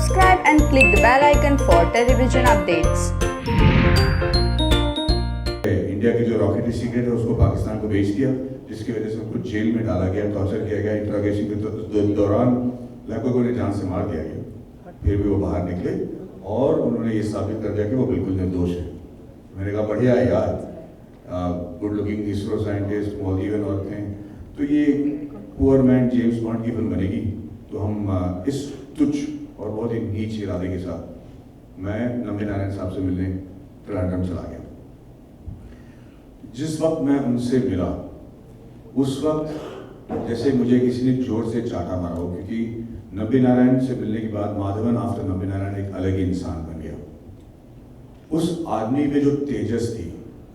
Subscribe and click the bell icon for television updates. India की जो rocketry secret है उसको पाकिस्तान को बेच दिया, जिसकी वजह से उनको जेल में डाला गया, टॉर्चर किया गया। इंट्रोगेशन के दौरान लगभग उन्हें जान से मार दिया गया। फिर भी वो बाहर निकले और उन्होंने ये साबित कर दिया कि वो बिल्कुल निर्दोष है। मैंने कहा बढ़िया है यार, गुड लुकिंग इसरो साइंटिस्ट मॉलदीवन औरतें हैं, तो ये पुअर मैन जेम्स बॉन्ड की फिल्म बनेगी। तो हम इस तुच्छ और बहुत ही नीच इरादे के साथ मैं नंबी नारायण साहब से मिलने ट्रिवांड्रम चला गया। जिस वक्त मैं उनसे मिला उस वक्त जैसे मुझे किसी ने जोर से चाटा मारा हो, क्योंकि नंबी नारायण से मिलने के बाद माधवन आफ्टर नंबी नारायण एक अलग ही इंसान बन गया। उस आदमी में जो तेजस थी,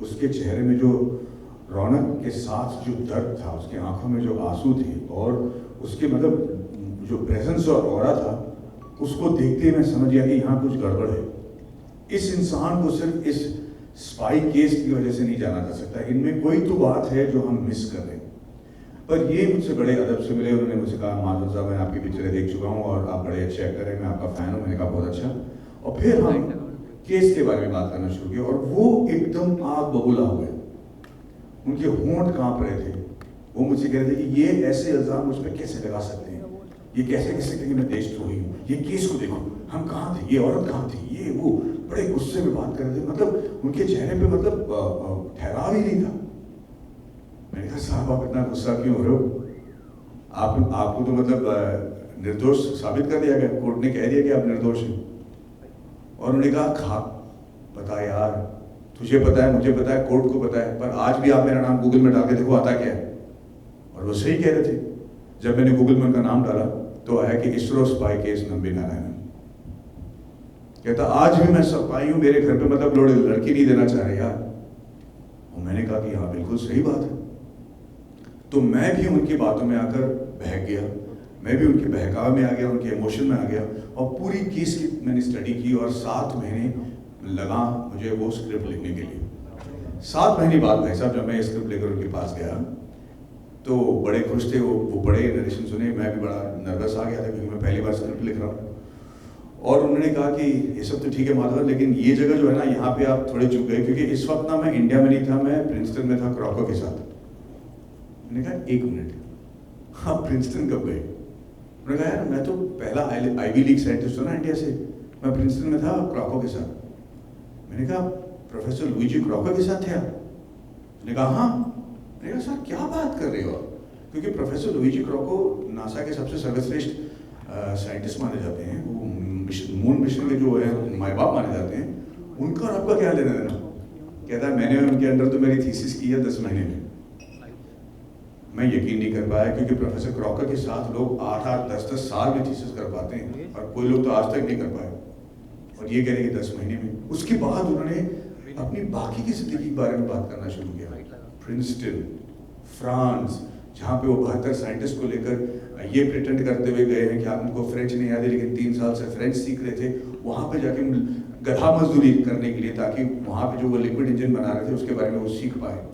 उसके चेहरे में जो रौनक के साथ जो दर्द था, उसकी आंखों में जो आंसू थे और उसके मतलब जो प्रेजेंस और ऑरा था, उसको देखते ही मैं समझ गया कि यहाँ कुछ गड़बड़ है। इस इंसान को सिर्फ इस स्पाई केस की वजह से नहीं जाना जा सकता, इनमें कोई तो बात है जो हम मिस कर रहे हैं। पर ये मुझसे बड़े अदब से मिले, उन्होंने मुझसे कहा माधव साहब मैं आपकी पिक्चरें देख चुका हूँ और आप बड़े अच्छे एक्टर हैं, मैं आपका फैन हूँ। मैंने कहा बहुत अच्छा। और फिर हम केस के बारे में बात करना शुरू किया और वो एकदम आग बबूला हुए, उनके होंठ कांप रहे थे। वो मुझसे कह रहे थे कि ये ऐसे इल्जाम मुझ पर कैसे लगा सकते हैं, ये कैसे कह सकते हैं कि मैं देशद्रोही हूँ, ये केस को देखो, हम कहाँ थे, ये औरत कहाँ थी, ये वो बड़े गुस्से में बात कर रहे थे। मतलब उनके चेहरे पे मतलब ठहराव ही नहीं था। मैंने कहा साहब आप इतना गुस्सा क्यों हो रहे हो, आपको तो मतलब निर्दोष साबित कर दिया गया, कोर्ट ने कह दिया कि आप निर्दोष हैं। और उन्होंने कहा खा पता है यार, तुझे पता है, मुझे पता है, कोर्ट को पता है, पर आज भी आप मेरा नाम गूगल में डाल के देखो आता क्या है। और वो सही कह रहे थे। जब मैंने गूगल में उनका नाम डाला तो आया कि इसरो स्पाई केस नंबी नारायण। कहता आज भी मैं स्पाई हूं, मेरे घर पे मतलब लड़की नहीं देना चाह रहे यार। और मैंने कहा कि हाँ बिल्कुल सही बात है। तो मैं भी उनकी बातों में आकर बहक गया, मैं भी उनके बहकाव में आ गया, उनके इमोशन में आ गया और पूरी केस की मैंने स्टडी की और 7 महीने लगा मुझे वो स्क्रिप्ट लिखने के लिए। 7 महीने बाद भाई साहब जब मैं स्क्रिप्ट लेकर उनके पास गया तो बड़े खुश थे वो बड़े नरेशन सुने। मैं भी बड़ा नर्वस आ गया था क्योंकि मैं पहली बार स्क्रिप्ट लिख रहा हूँ। और उन्होंने कहा कि ये सब तो ठीक है माधवन, लेकिन ये जगह जो है ना यहाँ पे आप थोड़े चूक गए, क्योंकि इस वक्त ना मैं इंडिया में नहीं था, मैं प्रिंसटन में था क्रॉको के साथ। मैंने कहा 1 मिनट, हाँ प्रिंसटन कब गए? उन्होंने कहा यार मैं तो पहला आईवी लीग साइंटिस्ट हूँ ना इंडिया से, मैं प्रिंसटन में था क्रॉको के साथ। मैंने कहा प्रोफेसर लुइजी क्रॉको के साथ थे आप? मैंने कहा हाँ। मैंने कहा सर क्या बात कर रहे हो आप? क्योंकि प्रोफेसर लुइजी क्रॉको नासा के सबसे सर्वश्रेष्ठ साइंटिस्ट माने जाते हैं, वो मून मिशन के जो है माय बाप माने जाते हैं, उनका और आपका क्या लेना देना? कहता है मैंने उनके अंडर तो मेरी थीसिस की है 10 महीने में। मैं यकीन नहीं कर पाया क्योंकि प्रोफेसर क्रॉकर के साथ लोग 8-8, 10-10 साल में थीसिस कर पाते हैं और कोई लोग तो आज तक नहीं कर पाए, और ये कह रहे कि 10 महीने में। उसके बाद उन्होंने अपनी बाकी की जिंदगी के बारे में बात करना शुरू किया। प्रिंसटन, फ्रांस, जहाँ पे वो 72 साइंटिस्ट को लेकर ये प्रिटेंड करते हुए गए हैं कि आप उनको फ्रेंच नहीं आती लेकिन 3 साल से फ्रेंच सीख रहे थे, वहाँ पे जाके गधा मजदूरी करने के लिए, ताकि वहाँ पे जो वो लिक्विड इंजन बना रहे थे उसके बारे में वो सीख पाए।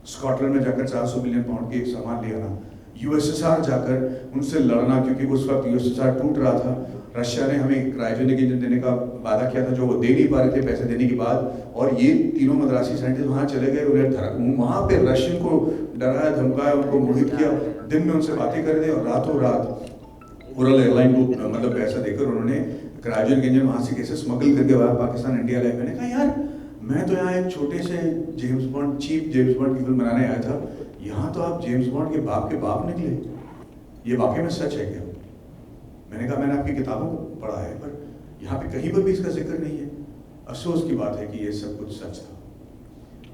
स्कॉटलैंड में जाकर 400 बिलियन पाउंड के सामान ले आना, यूएसएसआर जाकर उनसे लड़ना, क्योंकि उस वक्त यूएसएसआर टूट रहा था। रशिया ने हमें क्रायोजेनिक इंजन देने का वादा किया था जो वो दे नहीं पा रहे थे पैसे देने के बाद, और ये तीनों मद्रासी साइंटिस्ट वहाँ चले गए, उन्हें वहाँ पे रशियन को डराया धमकाया, उनको मोहित किया, दिन में उनसे बातें कर दी और रातों रात उड़ल एयरलाइन को मतलब पैसा देकर उन्होंने क्रायोजेनिक इंजन वहाँ से कैसे स्मगल करके वहाँ पाकिस्तान इंडिया लाए। मैंने कहा यार मैं तो यहाँ एक छोटे से James bond, chief James bond की फिल्म बनाने आया था, यहाँ तो आप जेम्स बॉन्ड के बाप निकले, ये वाकई में सच है क्या? मैंने कहा मैंने आपकी किताबों को पढ़ा है पर यहाँ पे कहीं पर भी इसका जिक्र नहीं है। अफसोस की बात है कि ये सब कुछ सच था।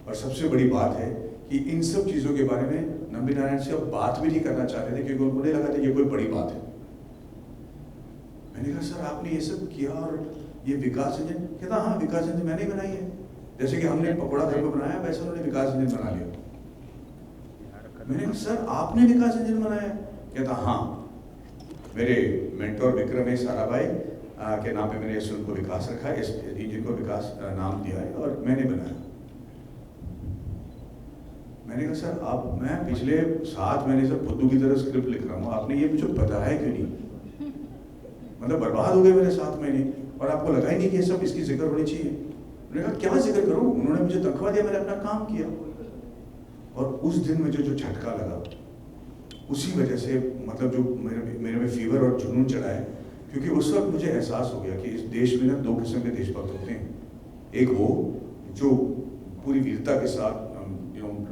और सबसे बड़ी बात है कि इन सब चीज़ों के बारे में नंबी नारायण से अब बात भी नहीं करना चाहते थे क्योंकि उन्हें लगा था ये कोई बड़ी बात है। मैंने कहा सर आपने ये सब किया और ये विकास इंजन? कहता हाँ विकास इंजन मैंने ही बनाई है, जैसे कि हमने पकौड़ा घर पर बनाया वैसे उन्होंने विकास इंजन बना लिया। मैंने कहा सर आपने विकास इंजन बनाया? कहता हाँ, मेरे मेंटोर विक्रम साराभाई के नाम पे मैंने इस फिल्म को विकास रखा है, इस इंजन को विकास नाम दिया है और मैंने बनाया। मैंने कहा सर आप, मैं पिछले 7 महीने से फुद्दू की तरह स्क्रिप्ट लिख रहा हूँ, आपने ये मुझे बताया क्यों नहीं? मतलब बर्बाद हो गए मेरे 7 महीने, और आपको लगा ही नहीं कि ये सब इसकी जिक्र होनी चाहिए। मैंने कहा क्या जिक्र करूं, उन्होंने मुझे तनख्वाह दिया, मैंने अपना काम किया। और उस दिन मुझे जो झटका लगा, उसी वजह से मतलब जो मेरे में फीवर और जुनून चढ़ा है, क्योंकि उस वक्त मुझे एहसास हो गया कि इस देश में ना 2 किस्म के देशभक्त होते हैं। एक वो जो पूरी वीरता के साथ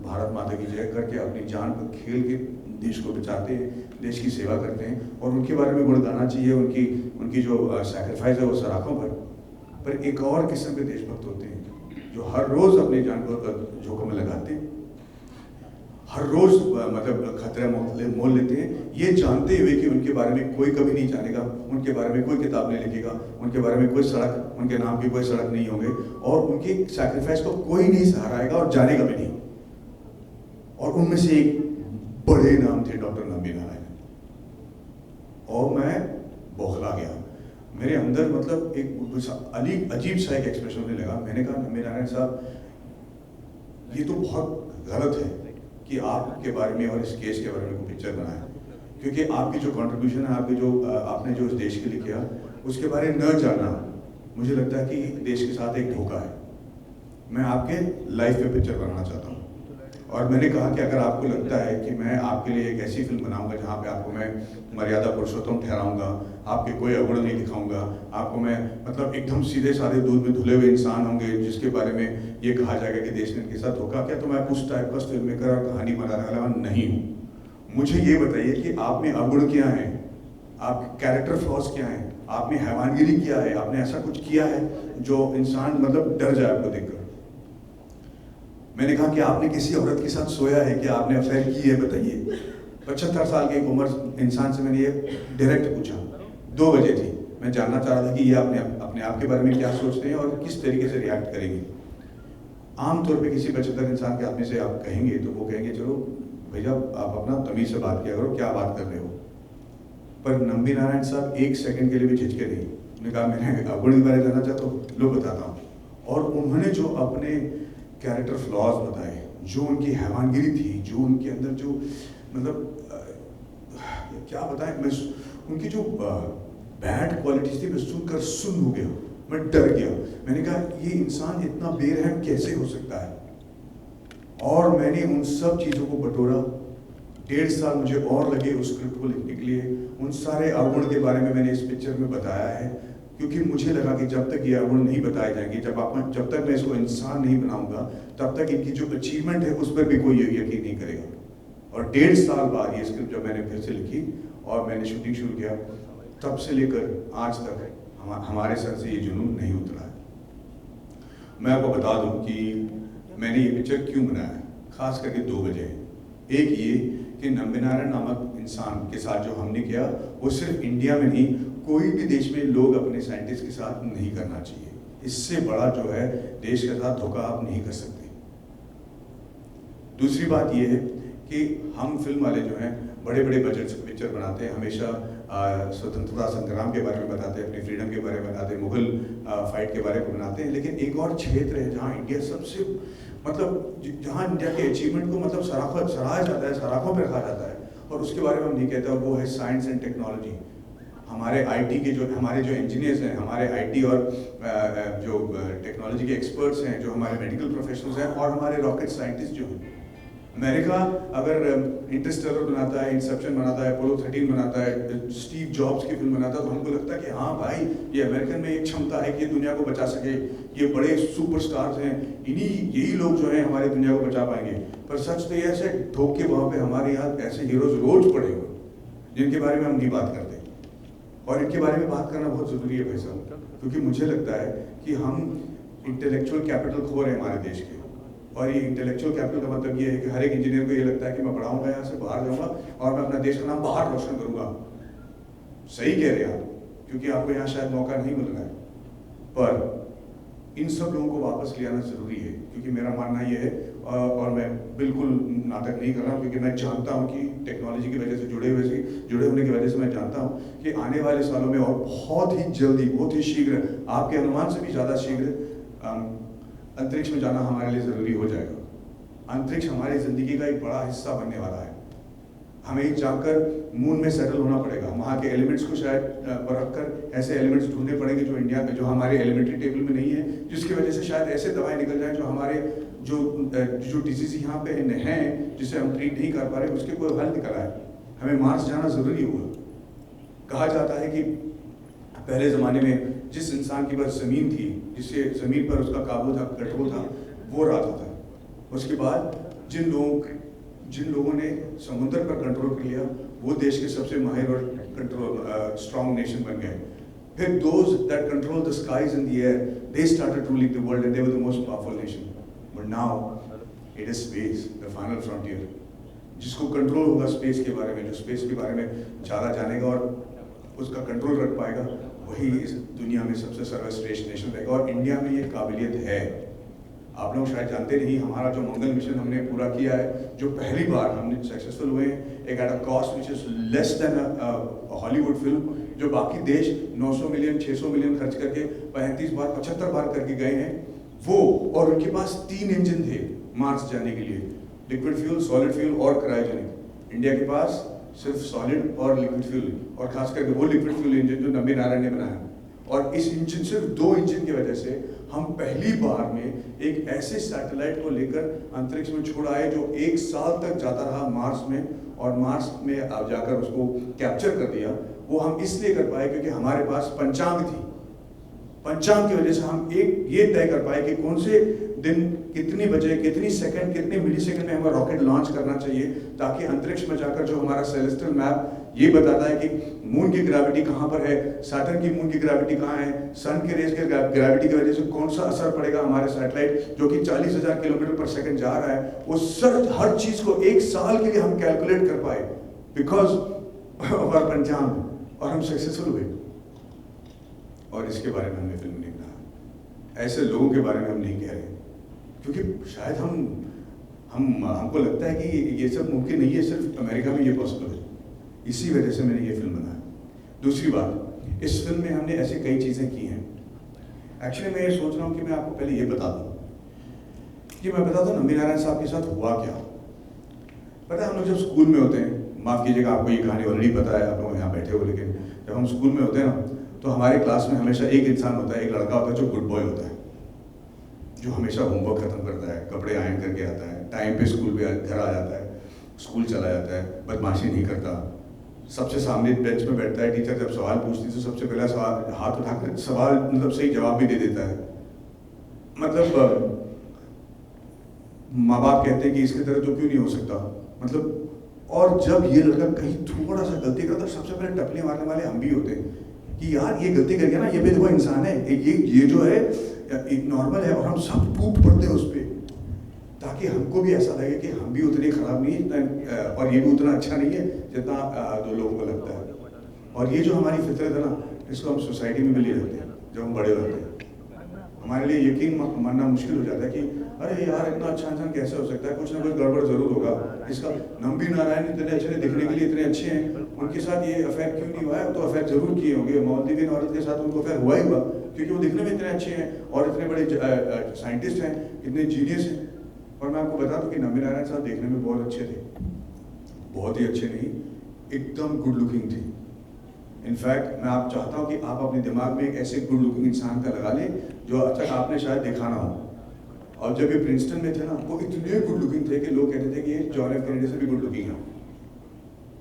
भारत माता की जय करके अपनी जान पर खेल के देश को बचाते हैं, देश की सेवा करते हैं, और उनके बारे में गुण गाना चाहिए, उनकी जो सैक्रिफाइस है वो सराखों पर एक और किस्म के देशभक्त होते हैं जो हर रोज अपनी जान को जोखिम में लगाते हैं, हर रोज मतलब खतरा मोल लेते हैं, ये जानते हुए कि उनके बारे में कोई कभी नहीं जानेगा, उनके बारे में कोई किताब नहीं लिखेगा, उनके बारे में कोई सड़क, उनके नाम की कोई सड़क नहीं होंगे, और उनकी सैक्रिफाइस को कोई नहीं सहाराएगा और जानेगा भी नहीं। और उनमें से एक बड़े नाम थे डॉक्टर नंबी नारायण, और मैं बौखला गया। मेरे अंदर मतलब एक अजीब सा एक एक्सप्रेशन होने लगा। मैंने कहा नंबी नारायण साहब, ये तो बहुत गलत है कि आपके बारे में और इस केस के बारे में कोई पिक्चर बनाया, क्योंकि आपकी जो कंट्रीब्यूशन है, आपने जो इस देश के लिए किया, उसके बारे में न जानना मुझे लगता है कि देश के साथ एक धोखा है। मैं आपके लाइफ पे पिक्चर बनाना चाहता हूँ, और मैंने कहा कि अगर आपको लगता है कि मैं आपके लिए एक ऐसी फिल्म बनाऊंगा जहाँ पे आपको मैं मर्यादा पुरुषोत्तम ठहराऊंगा, आपके कोई अवगुण नहीं दिखाऊंगा, आपको मैं मतलब एकदम सीधे साधे दूध में धुले हुए इंसान होंगे जिसके बारे में ये कहा जाएगा कि देश ने इनके साथ धोखा किया, तो मैं उस टाइप का फिल्म मेकर और कहानी बनाने वाला नहीं हूँ। मुझे ये बताइए कि आप में अवगुण क्या है, आपके कैरेक्टर फ्लॉज क्या है, आप में हैवानगिरी क्या है, आपने ऐसा कुछ किया है जो इंसान मतलब डर जाए आपको देखकर। मैंने कहा कि आपने किसी औरत के साथ सोया है, कि आपने अफेयर की है, बताइए। 75 साल की एक उम्र इंसान से मैंने ये डायरेक्ट पूछा, 2 बजे थी। मैं जानना चाह रहा था कि ये अपने आप के बारे में क्या सोचते हैं और किस तरीके से रिएक्ट करेंगे। आमतौर पे किसी 75 इंसान के आदमी से आप कहेंगे तो वो कहेंगे चलो भैया आप अपना तमीज से बात किया करो, क्या बात कर रहे हो। पर नंबी नारायण साहब 1 सेकंड के लिए भी झिझके नहीं। उन्होंने कहा मैंने अवगुण के बारे में जानना चाहता हूँ, लो बताता हूँ। और उन्होंने जो अपने कैरेक्टर फ्लॉज बताए, जो उनकी हैवानगिरी थी, जो उनके अंदर जो मतलब क्या बताएं, मैं उनकी जो बैड क्वालिटीज थी मैं सुनकर सुन्न हो गया, मैं डर गया। मैंने कहा ये इंसान इतना बेरहम कैसे हो सकता है। और मैंने उन सब चीज़ों को बटोरा। 1.5 साल मुझे और लगे उस स्क्रिप्ट को लिखने के लिए। उन सारे अवगुण के बारे में मैंने इस पिक्चर में बताया है, क्योंकि मुझे लगा कि जब तक ये अवगुण नहीं बताए जाएंगे, जब तक मैं इसको इंसान नहीं बनाऊंगा, तब तक इनकी जो अचीवमेंट है उस पर भी कोई यकीन नहीं करेगा। और 1.5 साल बाद ये स्क्रिप्ट जब मैंने फिर से लिखी और मैंने शूटिंग शुरू किया, तब से लेकर आज तक हमारे सर से ये जुनून नहीं उतरा है। मैं आपको बता दूं कि मैंने ये पिक्चर क्यों बनाया है, खास करके 2 वजह। एक ये कि नंबी नारायण नामक इंसान के साथ जो हमने किया वो सिर्फ इंडिया में नहीं, कोई भी देश में लोग अपने साइंटिस्ट के साथ नहीं करना चाहिए। इससे बड़ा जो है देश के साथ धोखा आप नहीं कर सकते। दूसरी बात ये है कि हम फिल्म वाले जो हैं बड़े बड़े बजट से पिक्चर बनाते हैं, हमेशा स्वतंत्रता संग्राम के बारे में बताते हैं, अपनी फ्रीडम के बारे में बताते हैं, मुगल फाइट के बारे में बनाते हैं। लेकिन एक और क्षेत्र है जहाँ इंडिया सबसे मतलब जहाँ इंडिया के अचीवमेंट को मतलब सराहा जाता है, सराखों पर रखा जाता है, और उसके बारे में हम नहीं कहते, और वो है साइंस एंड टेक्नोलॉजी। हमारे आईटी के हमारे जो इंजीनियर्स हैं, हमारे आईटी और जो टेक्नोलॉजी के एक्सपर्ट्स हैं, जो हमारे मेडिकल प्रोफेशनल्स हैं, और हमारे रॉकेट साइंटिस्ट जो हैं। अमेरिका अगर इंटरस्टेलर बनाता है, इंसेप्शन बनाता है, अपोलो 13 बनाता है, स्टीव जॉब्स की फिल्म बनाता है, तो हमको लगता है कि हाँ भाई ये अमेरिकन में एक क्षमता है कि ये दुनिया को बचा सके, ये बड़े सुपरस्टार्स हैं, यही लोग जो हैं हमारी दुनिया को बचा पाएंगे। पर सच तो ये ऐसे धोखे वहाँ पे हमारे यहाँ ऐसे हीरोज रोज पड़े हुए जिनके बारे में हम नहीं बात करते, और इनके बारे में बात करना बहुत ज़रूरी है भाई साहब, क्योंकि मुझे लगता है कि हम इंटेलेक्चुअल कैपिटल खो रहे हैं हमारे देश के। और ये इंटेलेक्चुअल कैपिटल का मतलब ये है कि हर एक इंजीनियर को ये लगता है कि मैं पढ़ाऊंगा, यहाँ से बाहर जाऊंगा और मैं अपना देश का नाम बाहर रोशन करूंगा। सही कह रहे हैं आप, क्योंकि आपको यहाँ शायद मौका नहीं मिल रहा है, पर इन सब लोगों को वापस ले आना जरूरी है, क्योंकि मेरा मानना ये है, और मैं बिल्कुल नाटक नहीं कर रहा हूँ, क्योंकि मैं जानता हूँ कि टेक्नोलॉजी की वजह से जुड़े होने की वजह से मैं जानता हूँ कि आने वाले सालों में और बहुत ही जल्दी, बहुत ही शीघ्र, आपके अनुमान से भी ज़्यादा शीघ्र अंतरिक्ष में जाना हमारे लिए ज़रूरी हो जाएगा। अंतरिक्ष हमारी ज़िंदगी का एक बड़ा हिस्सा बनने वाला है। हमें जाकर मून में सेटल होना पड़ेगा, वहाँ के एलिमेंट्स को शायद परख कर ऐसे एलिमेंट्स ढूंढने पड़ेंगे जो इंडिया में, जो हमारे एलिमेंट्री टेबल में नहीं है, जिसकी वजह से शायद ऐसे दवाएं निकल जाएं जो हमारे जो डिजीज यहाँ पे हैं जिसे हम ट्रीट नहीं कर पा रहे, उसके कोई हल निकल आए। हमें मार्स जाना ज़रूरी होगा। कहा जाता है कि पहले ज़माने में जिस इंसान के पास ज़मीन थी, जिससे ज़मीन पर उसका काबू था, कंट्रोल था, वो राजा था। उसके बाद जिन लोगों ने समुद्र पर कंट्रोल कर लिया, वो देश के सबसे माहिर और स्ट्रॉन्ग नेशन बन गए। फिर those that control the skies and the air, they started ruling the world and they were the most powerful nation. But now it is space, the final frontier. जिसको कंट्रोल होगा space के बारे में, जो space के बारे में ज़्यादा जानेगा और उसका कंट्रोल रख पाएगा, वही इस दुनिया में सबसे सर्वश्रेष्ठ नेशन रहेगा। और इंडिया में ये काबिलियत है। आप लोग शायद जानते नहीं, हमारा जो मंगल मिशन हमने पूरा किया है, जो पहली बार हमने सक्सेसफुल हुए हैं, एक at a cost which is less than Hollywood film, जो बाकी देश 900 मिलियन 600 मिलियन खर्च करके 35 बार 75 बार करके गए हैं, वो, और उनके पास 3 इंजन थे मार्स जाने के लिए, लिक्विड फ्यूल, सॉलिड फ्यूल और क्रायोजेनिक। इंडिया के पास सिर्फ सॉलिड और लिक्विड फ्यूल, और खास करके वो लिक्विड फ्यूल इंजन जो नंबी नारायण ने बनाया। और इस इंजन, सिर्फ 2 इंजन की वजह से हम पहली बार में एक ऐसे सैटेलाइट को लेकर अंतरिक्ष में छोड़ आए जो 1 साल तक जाता रहा मार्स में, और मार्स में अब जाकर उसको कैप्चर कर दिया। वो हम इसलिए कर पाए क्योंकि हमारे पास पंचांग थी। पंचांग की वजह से हम ये तय कर पाए कि कौन से दिन, कितनी बजे, कितनी सेकंड, कितने मिली सेकंड में हमें रॉकेट लॉन्च करना चाहिए, ताकि अंतरिक्ष में जाकर जो हमारा सेलेस्टियल मैप ये बताता है कि मून की ग्रेविटी कहाँ पर है, सैटर्न की मून की ग्रेविटी कहाँ है, सन के रेस के ग्रेविटी की वजह से कौन सा असर पड़ेगा हमारे सैटेलाइट जो कि 40,000 किलोमीटर पर सेकंड जा रहा है, वो हर चीज को 1 साल के लिए हम कैलकुलेट कर पाए बिकॉज ऑफ आवर पंचांग, और हम सक्सेसफुल हुए। और इसके बारे में हमने फिल्म नहीं बनाया, ऐसे लोगों के बारे में हम नहीं कह रहे, क्योंकि शायद हमको लगता है कि ये सब मुमकिन नहीं है, सिर्फ अमेरिका में ये पॉसिबल है। इसी वजह से मैंने ये फिल्म बनाया। दूसरी बात, इस फिल्म में हमने ऐसी कई चीज़ें की हैं। एक्चुअली मैं ये सोच रहा हूँ कि मैं आपको पहले ये बता दूँ कि मैं बता दूँ नंबी नारायण साहब के साथ हुआ क्या। पता है, हम लोग जब स्कूल में होते हैं, माफ़ कीजिएगा आपको ये कहानी ऑलरेडी पता है, आप लोग यहाँ बैठे हो, लेकिन जब हम स्कूल में होते हैं ना, तो हमारे क्लास में हमेशा एक इंसान होता है, एक लड़का होता है जो गुड बॉय होता है, जो हमेशा होमवर्क खत्म करता है, कपड़े आयरन करके आता है, टाइम पे स्कूल पे घर आ जाता है, स्कूल चला जाता है, बदमाशी नहीं करता, सबसे सामने बेंच में बैठता है। टीचर जब सवाल पूछती तो सबसे पहला सवाल हाथ उठाकर सवाल मतलब सही जवाब भी दे देता है। मतलब माँ बाप कहते हैं कि इसकी तरह तो क्यों नहीं हो सकता, मतलब। और जब ये लड़का कहीं थोड़ा सा गलती करता, सबसे पहले टपली मारने वाले हम भी होते हैं कि यार ये गलती कर गया ना, ये भी देखो इंसान है, ये जो है एक नॉर्मल है, और हम सब टूट पड़ते हैं उस पर, ताकि हमको भी ऐसा लगे कि हम भी उतने खराब नहीं है और ये भी उतना अच्छा नहीं है जितना 2 लोगों को लगता है। और ये जो हमारी फितरत है ना, इसको हम सोसाइटी में भी ले जाते हैं। जब हम बड़े होते हैं, हमारे लिए यकीन मानना मुश्किल हो जाता है कि अरे यार इतना अच्छा इंसान कैसे हो सकता है, कुछ ना कुछ गड़बड़ जरूर होगा इसका। नंबी नारायण इतने अच्छे, दिखने के लिए इतने अच्छे हैं, उनके साथ ये अफेयर क्यों नहीं हुआ है? तो अफेयर जरूर किए होंगे, मालदीव औरत के साथ उनको अफेयर हुआ ही हुआ, क्योंकि वो दिखने में इतने अच्छे हैं और इतने बड़े साइंटिस्ट हैं, इतने जीनियस हैं। और मैं आपको बता दूं कि नंबी नारायण साहब देखने में बहुत अच्छे थे, बहुत ही अच्छे नहीं, एकदम गुड लुकिंग थे। इनफैक्ट मैं आप चाहता हूँ कि आप अपने दिमाग में एक ऐसे गुड लुकिंग इंसान का लगा लें जो अब तक आपने शायद देखा ना हो। और जब ये प्रिंसटन में थे ना, वो इतने गुड लुकिंग थे कि लोग कहते थे कि ये जॉन एफ कैनेडी से भी गुड लुकिंग है।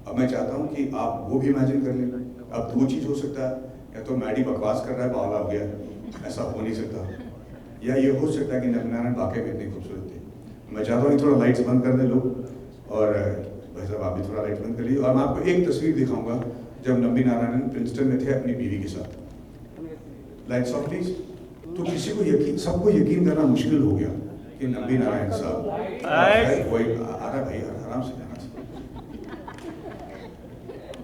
अब मैं चाहता हूँ कि आप वो भी इमेजिन कर लें। अब 2 चीज़ हो सकता है, या तो मैडी बकवास कर रहा है, बावला हो गया, ऐसा हो नहीं सकता, या ये हो सकता है कि नंबी नारायण वाकई में इतनी खूबसूरत थे। मैं चाहता हूँ कि थोड़ा लाइट्स बंद कर दें लोग, और भाई साहब आप भी थोड़ा लाइट्स बंद कर लीजिए। और मैं आपको एक तस्वीर दिखाऊंगा जब नंबी नारायण प्रिंसटन में थे अपनी बीवी के साथ। Lights off please. तो किसी को यकीन, सबको यकीन करना मुश्किल हो गया कि नंबी नारायण साहब वही आ रहा। भाई आराम से जाना,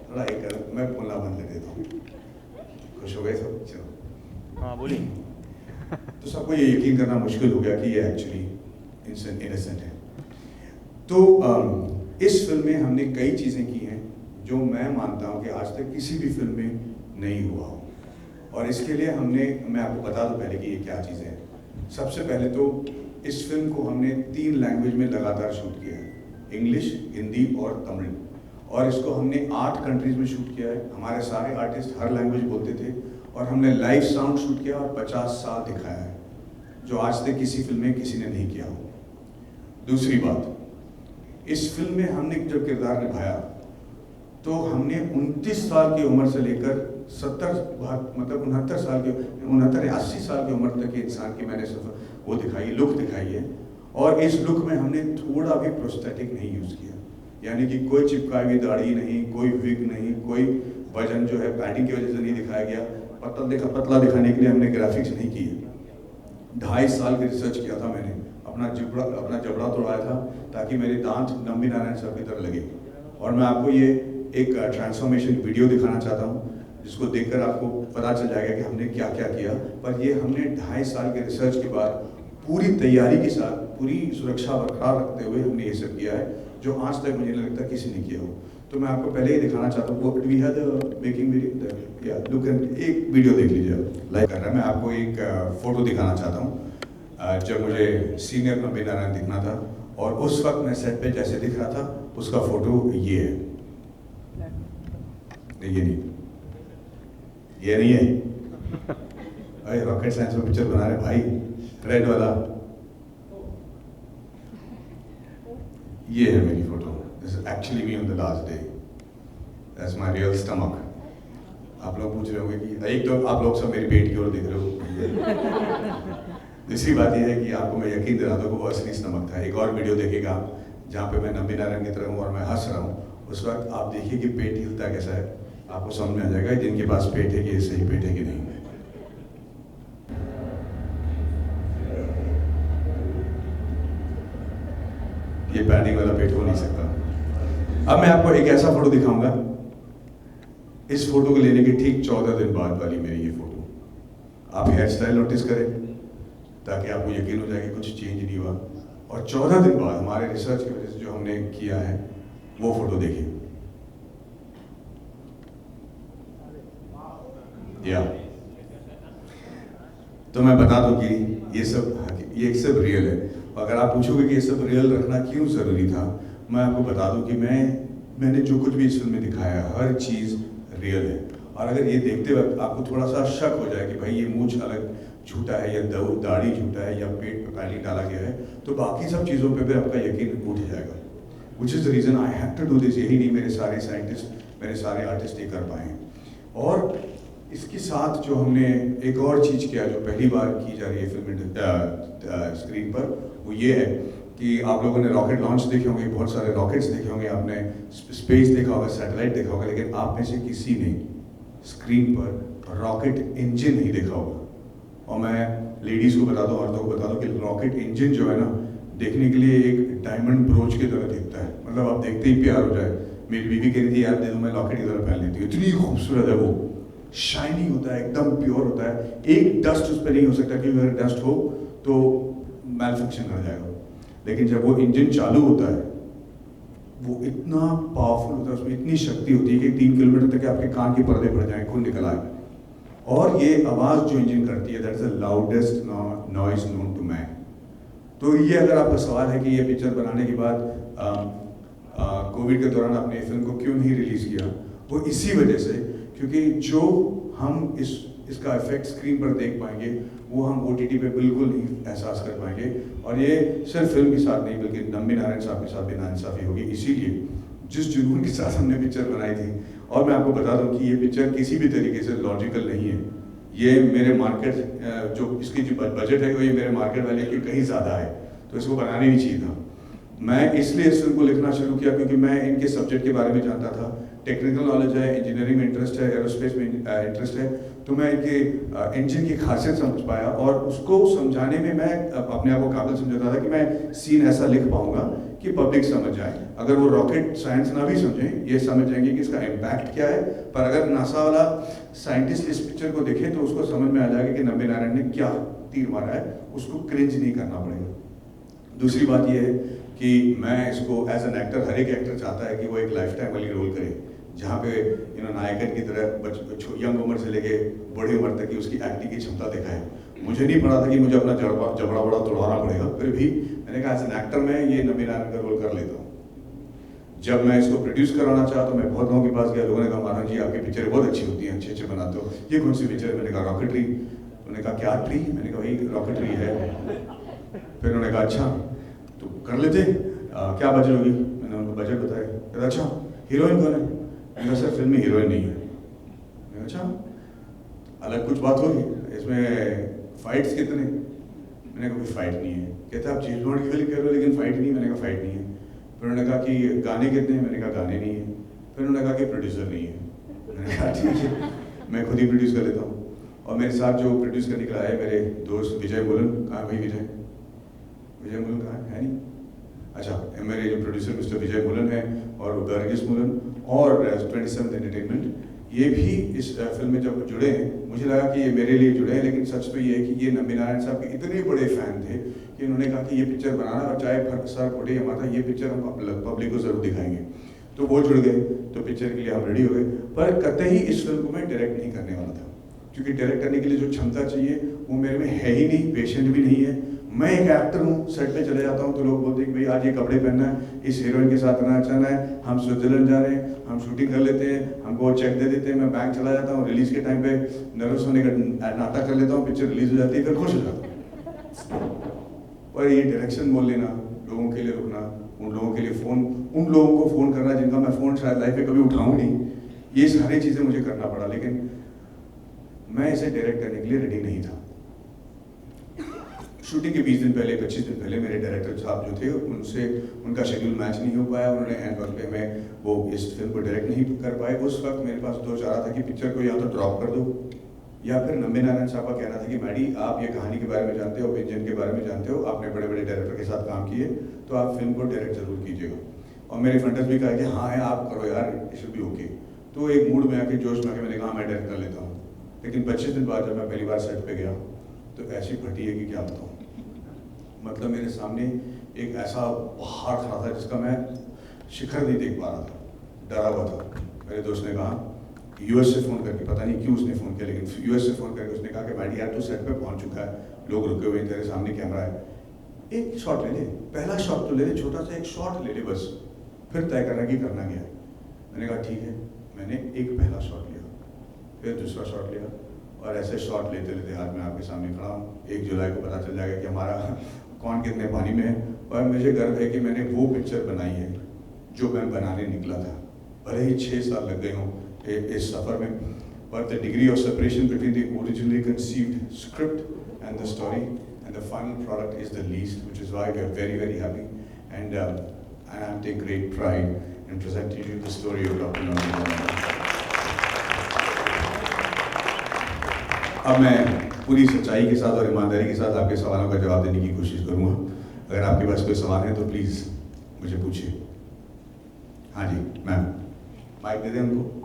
थोड़ा एक मैं बोलना बंद कर देता हूँ। खुश हो गए सब? चलो हाँ बोलिए। तो सबको ये यकीन करना मुश्किल हो गया कि ये एक्चुअली इनोसेंट है। तो इस फिल्म में हमने कई चीज़ें की हैं जो मैं मानता हूँ कि आज तक किसी भी फिल्म में नहीं हुआ हो। और इसके लिए मैं आपको बता दूँ पहले कि ये क्या चीज़ें हैं। सबसे पहले तो इस फिल्म को हमने 3 लैंग्वेज में लगातार शूट किया है, इंग्लिश, हिंदी और तमिल। और इसको हमने 8 कंट्रीज में शूट किया है। हमारे सारे आर्टिस्ट हर लैंग्वेज बोलते थे और हमने लाइव साउंड शूट किया और 50 साल दिखाया है, जो आज तक किसी फिल्म में किसी ने नहीं किया हो। दूसरी बात, इस फिल्म में हमने जब किरदार निभाया तो हमने 29 साल की उम्र से लेकर 69 साल के 80 साल की उम्र तक के इंसान की मैंने सिर्फ वो दिखाई, लुक दिखाई है। और इस लुक में हमने थोड़ा भी प्रोस्थेटिक नहीं यूज़ किया, यानी कि कोई चिपकाई हुई दाढ़ी नहीं, कोई विग नहीं, कोई वजन जो है पैडिंग की वजह से नहीं दिखाया गया। पतला दिखाने के लिए हमने ग्राफिक्स नहीं किए। 2.5 साल की रिसर्च किया था मैंने, अपना जबड़ा तोड़ाया था ताकि मेरे दांत नंबी नारायण साहब की तरह लगे। और मैं आपको ये एक ट्रांसफॉर्मेशन वीडियो दिखाना चाहता हूँ, जिसको देखकर आपको पता चल जाएगा कि हमने क्या क्या किया। पर ये हमने 2.5 साल के रिसर्च के बाद पूरी तैयारी के साथ, पूरी सुरक्षा बरकरार रखते हुए हमने ये सब किया है, जो आज तक मुझे नहीं लगता किसी ने किया हो। तो मैं आपको पहले ही दिखाना चाहता हूँ, we have the making video, या लुक एंड एक वीडियो देख लीजिए लाइक कर रहा है। मैं आपको एक फोटो दिखाना चाहता हूँ जब मुझे सीनियर नंबी नारायण दिखना था, और उस वक्त मैं सेट पे जैसे दिख रहा था उसका फोटो ये है। ये नहीं है। अरे रॉकेट साइंस में पिक्चर बना रहे भाई, रेड वाला ये है मेरी photo. This is actually me on the last day, that's my real stomach. आप लोग पूछ रहे होंगे कि एक तो आप लोग सब मेरी पेट की ओर देख रहे हो। दूसरी बात यह है कि आपको मैं यकीन दिला दूं कि वो असली स्टमक था। एक और वीडियो देखिएगा जहाँ पे मैं नंबी नारायण की तरह हूँ और मैं हंस रहा हूँ, उस वक्त आप देखिए कि पेट हिलता कैसा है, आपको समझ में आ जाएगा जिनके पास पेट है कि सही पेट है कि नहीं। ये पैडिंग वाला पेट हो नहीं सकता। अब मैं आपको एक ऐसा फोटो दिखाऊंगा, इस फोटो को लेने के ठीक 14 दिन बाद वाली मेरी ये फोटो। आप हेयर स्टाइल नोटिस करें ताकि आपको यकीन हो जाए कि कुछ चेंज नहीं हुआ। और 14 दिन बाद हमारे रिसर्च की वजह से जो हमने किया है वो फोटो देखिए। या तो मैं बता दूं कि ये सब रियल है। अगर आप पूछोगे कि ये सब रियल रखना क्यों ज़रूरी था, मैं आपको बता दूं कि मैंने जो कुछ भी इस फिल्म में दिखाया है हर चीज़ रियल है। और अगर ये देखते वक्त आपको थोड़ा सा शक हो जाए कि भाई ये मूंछ अलग झूठा है, या दाढ़ी झूठा है, या पेट पे पैडिंग डाला गया है, तो बाकी सब चीज़ों पे भी आपका यकीन उठ जाएगा। Which is the reason I have to do this. यही नहीं, मेरे सारे साइंटिस्ट, मेरे सारे आर्टिस्ट ये कर पाए। और इसके साथ जो हमने एक और चीज़ किया जो पहली बार की जा रही है फिल्म स्क्रीन पर, वो ये है कि आप लोगों ने रॉकेट लॉन्च देखे होंगे, बहुत सारे रॉकेट्स देखे होंगे, आपने स्पेस देखा होगा, सैटेलाइट देखा होगा, लेकिन आप में से किसी ने स्क्रीन पर रॉकेट इंजन नहीं देखा होगा। और मैं लेडीज़ को बता दूँ, औरतों को बता दूँ कि रॉकेट इंजन जो है ना, देखने के लिए एक डायमंड ब्रोच की तरह दिखता है। मतलब आप देखते ही प्यार हो जाए। मेरी बीवी कह रही थी यार दे दो, मैं लॉकेट की तरह पहन लेती हूँ। इतनी खूबसूरत है वो, शाइनी होता है, एकदम प्योर होता है, एक डस्ट उस पर नहीं हो सकता, क्योंकि अगर डस्ट हो तो मैल फंक्शन कर जाएगा। लेकिन जब वो इंजन चालू होता है वो इतना पावरफुल होता है, उसमें इतनी शक्ति होती है कि 3 किलोमीटर तक आपके कान के पर्दे भर जाए, खून निकल आए। और ये आवाज़ जो इंजन करती है, that's the loudest noise known to man. तो ये अगर आपका सवाल है कि ये पिक्चर बनाने के बाद कोविड के दौरान आपने फिल्म को क्यों नहीं रिलीज़ किया, वो इसी वजह से, क्योंकि जो हम इसका इफेक्ट स्क्रीन पर देख पाएंगे वो हम OTT पे बिल्कुल नहीं एहसास कर पाएंगे। और ये सिर्फ फिल्म के साथ नहीं बल्कि नंबी नारायण साहब के साथ भी नाइंसाफ़ी होगी। इसीलिए जिस जुनून के साथ हमने पिक्चर बनाई थी, और मैं आपको बता दूं कि ये पिक्चर किसी भी तरीके से लॉजिकल नहीं है। ये मेरे मार्केट जो इसकी जो बजट है वो ये मेरे मार्केट वाले के कहीं ज़्यादा है, तो इसको बनाना नहीं चाहिए था। मैं इसलिए इस फिल्म को लिखना शुरू किया क्योंकि मैं इनके सब्जेक्ट के बारे में जानता था। टेक्निकल नॉलेज है, इंजीनियरिंग में इंटरेस्ट है, एरोस्पेस में इंटरेस्ट है, तो मैं इनके इंजन की खासियत समझ पाया और उसको समझाने में मैं अपने आप को काबिल समझता था कि मैं सीन ऐसा लिख पाऊंगा कि पब्लिक समझ जाए। अगर वो रॉकेट साइंस ना भी समझें, ये समझ जाएंगे कि इसका इम्पैक्ट क्या है। पर अगर नासा वाला साइंटिस्ट इस पिक्चर को देखे तो उसको समझ में आ जाएगा कि नंबी नारायण ने क्या तीर मारा है, उसको क्रिंज नहीं करना पड़ेगा। दूसरी बात यह है कि मैं इसको एज एन एक्टर, हर एक एक्टर चाहता है कि वो एक लाइफ टाइम वाली रोल करे, जहाँ पे नायकन की तरह यंग उम्र से लेके बड़ी उम्र तक की उसकी एक्टिंग की क्षमता दिखाए। मुझे नहीं पड़ा था कि मुझे अपना जबड़ा बड़ा तोड़वाना पड़ेगा, फिर भी मैंने कहा एज एन एक्टर मैं ये नंबी नारायण का रोल कर लेता हूँ। जब मैं इसको प्रोड्यूस करवाना चाहा तो मैं बहुत लोगों के पास गया, लोगों ने कहा मानव जी आपकी पिक्चरें बहुत अच्छी होती हैं, अच्छे अच्छे बनाते हो, ये कौन सी पिक्चर है? मैंने कहा रॉकेटरी। उन्होंने कहा क्या ट्री? मैंने कहा भाई रॉकेटरी है। फिर उन्होंने कहा अच्छा तो कर लेते, क्या बजट होगी? मैंने उनको बजट बताया। कहता अच्छा हीरोइन कौन है? मैंने कहा सर फिल्म में हीरोइन नहीं है। मैंने कहा अच्छा अलग कुछ बात होगी, इसमें फाइट्स कितने? मैंने कहा कोई फाइट नहीं है। कहते आप जेम्स बॉन्ड की फिल्म कह रहे हो लेकिन फाइट नहीं? मैंने कहा फाइट नहीं है। फिर उन्होंने कहा कि गाने कितने हैं? मैंने कहा गाने नहीं है। फिर उन्होंने कहा कि प्रोड्यूसर नहीं है। मैंने कहा ठीक है मैं खुद ही प्रोड्यूस कर लेता हूँ। और मेरे साथ जो प्रोड्यूस करने के लिए आए मेरे दोस्त विजय मुलन, कहाँ भाई विजय? विजय मुलन कहाँ है नहीं? अच्छा मेरे जो प्रोड्यूसर मिस्टर विजय मुलन है और गर्गिस मुलन और 27th एंटरटेनमेंट, ये भी इस फिल्म में जब जुड़े हैं मुझे लगा कि ये मेरे लिए जुड़े हैं, लेकिन सच तो ये है कि ये नंबी नारायण साहब के इतने बड़े फैन थे कि इन्होंने कहा कि ये पिक्चर बनाना और चाहे सर फटे या माता, ये पिक्चर हम पब्लिक को जरूर दिखाएंगे। तो वो जुड़ गए, तो पिक्चर के लिए हम रेडी हो गए। पर कतई ही इस फिल्म को मैं डायरेक्ट नहीं करने वाला था, क्योंकि डायरेक्ट करने के लिए जो क्षमता चाहिए वो मेरे में है ही नहीं, पेशेंट भी नहीं है। मैं एक एक्टर हूँ, सेट पे चले जाता हूँ तो लोग बोलते हैं कि भाई आज ये कपड़े पहनना है, इस हीरोइन के साथ नचाना है, हम स्विट्जरलैंड जा रहे हैं, हम शूटिंग कर लेते हैं, हमको चेक दे देते हैं, मैं बैंक चला जाता हूँ, रिलीज के टाइम पे नर्वस होने का नाटक कर लेता हूँ, पिक्चर रिलीज हो जाती है, फिर खुश हो जाता हूँ। और ये डायरेक्शन बोल लेना, लोगों के लिए रुकना, उन लोगों के लिए फ़ोन, उन लोगों को फ़ोन करना जिनका मैं फ़ोन शायद लाइफ में कभी उठाऊँ नहीं, ये सारी चीज़ें मुझे करना पड़ा। लेकिन मैं इसे डायरेक्ट करने के लिए रेडी नहीं था। शूटिंग के 20 दिन पहले 25 दिन पहले मेरे डायरेक्टर साहब जो थे उनसे उनका शेड्यूल मैच नहीं हो पाया, उन्होंने एंड वक्त पे मैं वो इस फिल्म को डायरेक्ट नहीं कर पाए। उस वक्त मेरे पास दो चारा था कि पिक्चर को या तो ड्रॉप कर दो या फिर नंबी नारायण साहब का कहना था कि मैडी आप ये कहानी के बारे में जानते हो, व्यंजन के बारे में जानते हो, आपने बड़े बड़े डायरेक्टर के साथ काम किए, तो आप फिल्म को डायरेक्ट जरूर कीजिएगा। और मेरे फ्रंटर्स भी कहा कि हाँ है आप करो यार, इट शुड बी ओके। तो एक मूड में आके जोश में आके मैंने कहा मैं डायरेक्ट कर लेता हूँ। लेकिन 25 दिन बाद जब मैं पहली बार सेट पे गया तो ऐसी फटी है कि क्या बताऊँ। मतलब मेरे सामने एक ऐसा पहाड़ खड़ा था जिसका मैं शिखर नहीं देख पा रहा था, डरा हुआ था। मेरे दोस्त ने कहा यूएस से फ़ोन करके, पता नहीं क्यों उसने फ़ोन किया, लेकिन यूएस से फ़ोन करके उसने कहा कि मैडी यार तू सेट पे पहुंच चुका है, लोग रुके हुए हैं, तेरे सामने कैमरा है, एक शॉट ले ले, पहला शॉट तो ले ले, छोटा सा एक शॉट ले ले बस, फिर तय करना कि करना क्या है। मैंने कहा ठीक है। मैंने एक पहला शॉट लिया, फिर दूसरा शॉट लिया, और ऐसे शॉट लेते लेते आज मैं आपके सामने खड़ा हूँ। 1 जुलाई को पता चल जाएगा कि हमारा कौन कितने पानी में है। और मुझे गर्व है कि मैंने वो पिक्चर बनाई है जो मैं बनाने निकला था, भले ही 6 साल लग गए हों इस सफ़र में, but the degree of separation between the originally conceived script and the story and the final product is the least, which is why we are very, very happy. And I take great pride in presenting you the story of Dr. Nandi Narayan. अब मैं पूरी सच्चाई के साथ और ईमानदारी के साथ आपके सवालों का जवाब देने की कोशिश करूँगा। अगर आपके पास कोई सवाल है तो प्लीज़ मुझे पूछिए। हाँ जी मैम, माइक दे दें उनको।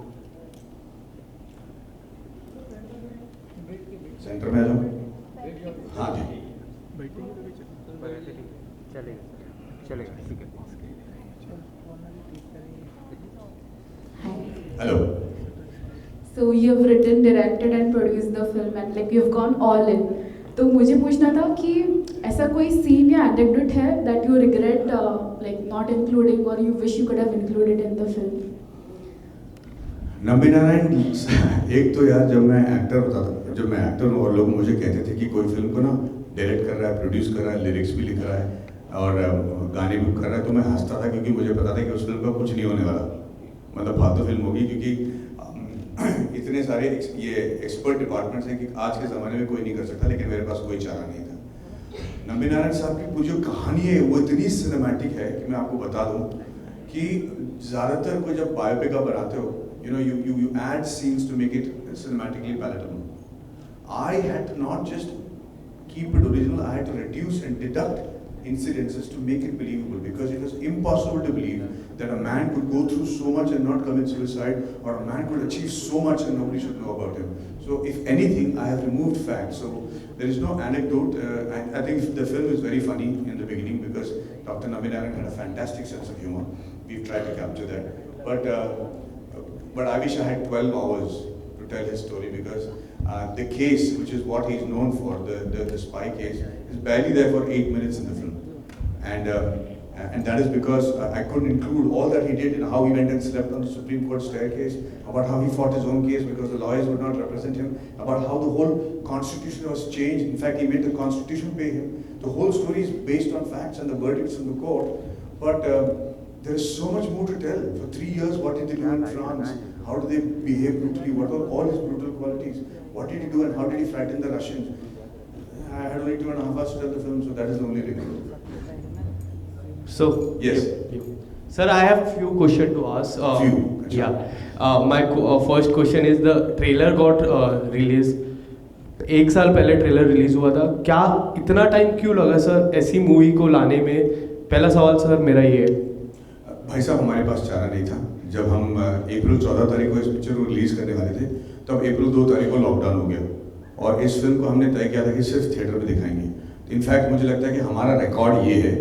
सेंटर में आ जाओ। हाँ जी hello. So you have written, directed and produced the film and like you have gone all in. तो मुझे पूछना था कि ऐसा कोई सीन या एनेक्डोट है that you regret like not including or you wish you could have included in the film? Nambi Narayan एक तो यार जब मैं एक्टर होता था, जब मैं एक्टर हूँ और लोग मुझे कहते थे कि कोई फिल्म को ना डायरेक्ट कर रहा है, प्रोड्यूस कर रहा है, लिरिक्स भी लिख रहा है और गाने भी कर रहा है, तो मैं हंसता था क्योंकि मुझे पता था कि उस फिल्म का कुछ नहीं होने वाला, मतलब फालतू फिल्म होगी। क्योंकि इतने सारे ये एक्सपर्ट डिपार्टमेंट्स हैं कि आज के ज़माने में कोई नहीं कर सकता, लेकिन मेरे पास कोई चारा नहीं था। नंबी नारायण साहब की जो कहानी है वो इतनी सिनेमैटिक है कि मैं आपको बता दूं कि ज़्यादातर कोई जब बायोपिक आप बनाते हो, you add scenes to make it cinematically palatable. I had to not just keep it original, I had to reduce and deduct incidences to make it believable, because it was impossible to believe that a man could go through so much and not commit suicide, or a man could achieve so much and nobody should know about him. So if anything, I have removed facts. So there is no anecdote. I think the film is very funny in the beginning because Dr. Nambin Narayan had a fantastic sense of humor. We've tried to capture that. But I wish I had 12 hours to tell his story, because the case, which is what he's known for, the spy case, is barely there for 8 minutes in the film. And that is because I couldn't include all that he did in how he went and slept on the Supreme Court staircase, about how he fought his own case because the lawyers would not represent him, about how the whole constitution was changed. In fact, he made the constitution pay him. The whole story is based on facts and the verdicts from the court. But there is so much more to tell. For 3 years, what did he do in France? How did they behave brutally? What were all his brutal qualities? What did he do and how did he frighten the Russians? I had only 2.5 hours to tell the film, so that is the only review. So Yes. Sir, I have few questions to ask. Few, Yeah. My first question is the trailer got released. 1 साल पहले trailer release हुआ था. क्या इतना time क्यों लगा sir ऐसी movie को लाने में? पहला सवाल सर मेरा ये है. भाई साहब, हमारे पास चारा नहीं था. जब हम अप्रैल 14 तारीख को इस पिक्चर को रिलीज करने वाले थे, तब अप्रैल 2 तारीख को लॉकडाउन हो गया और इस फिल्म को हमने तय किया था कि सिर्फ थिएटर में दिखाएंगे. इनफैक्ट मुझे लगता है कि हमारा रिकॉर्ड ये है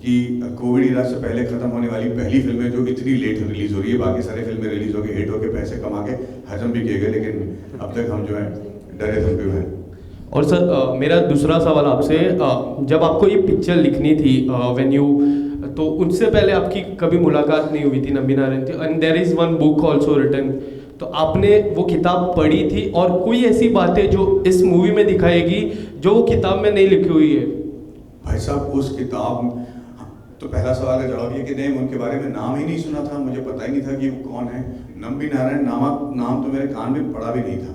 कि कोविड इरा से पहले खत्म होने वाली पहली फिल्म है जो इतनी लेट रिलीज हो रही है. बाकी सारी फिल्में रिलीज हो गई, हिट होकर पैसे कमा के हजम भी किए गए, लेकिन अब तक हम जो है डरे धमके हुए हैं. और सर मेरा दूसरा सवाल आपसे, जब आपको ये पिक्चर लिखनी थी व्हेन यू, तो उनसे पहले आपकी कभी मुलाकात नहीं हुई थी नंबी नारायण थी, and there is one book also written. तो आपने वो किताब पढ़ी थी और कोई ऐसी बातें जो इस मूवी में दिखाएगी जो वो किताब में नहीं लिखी हुई है? भाई साहब, उस किताब तो पहला सवाल का जवाब ये कि नहीं, उनके बारे में नाम ही नहीं सुना था, मुझे पता ही नहीं था कि वो कौन है. नंबी नारायण नाम तो मेरे कान में पड़ा भी नहीं था.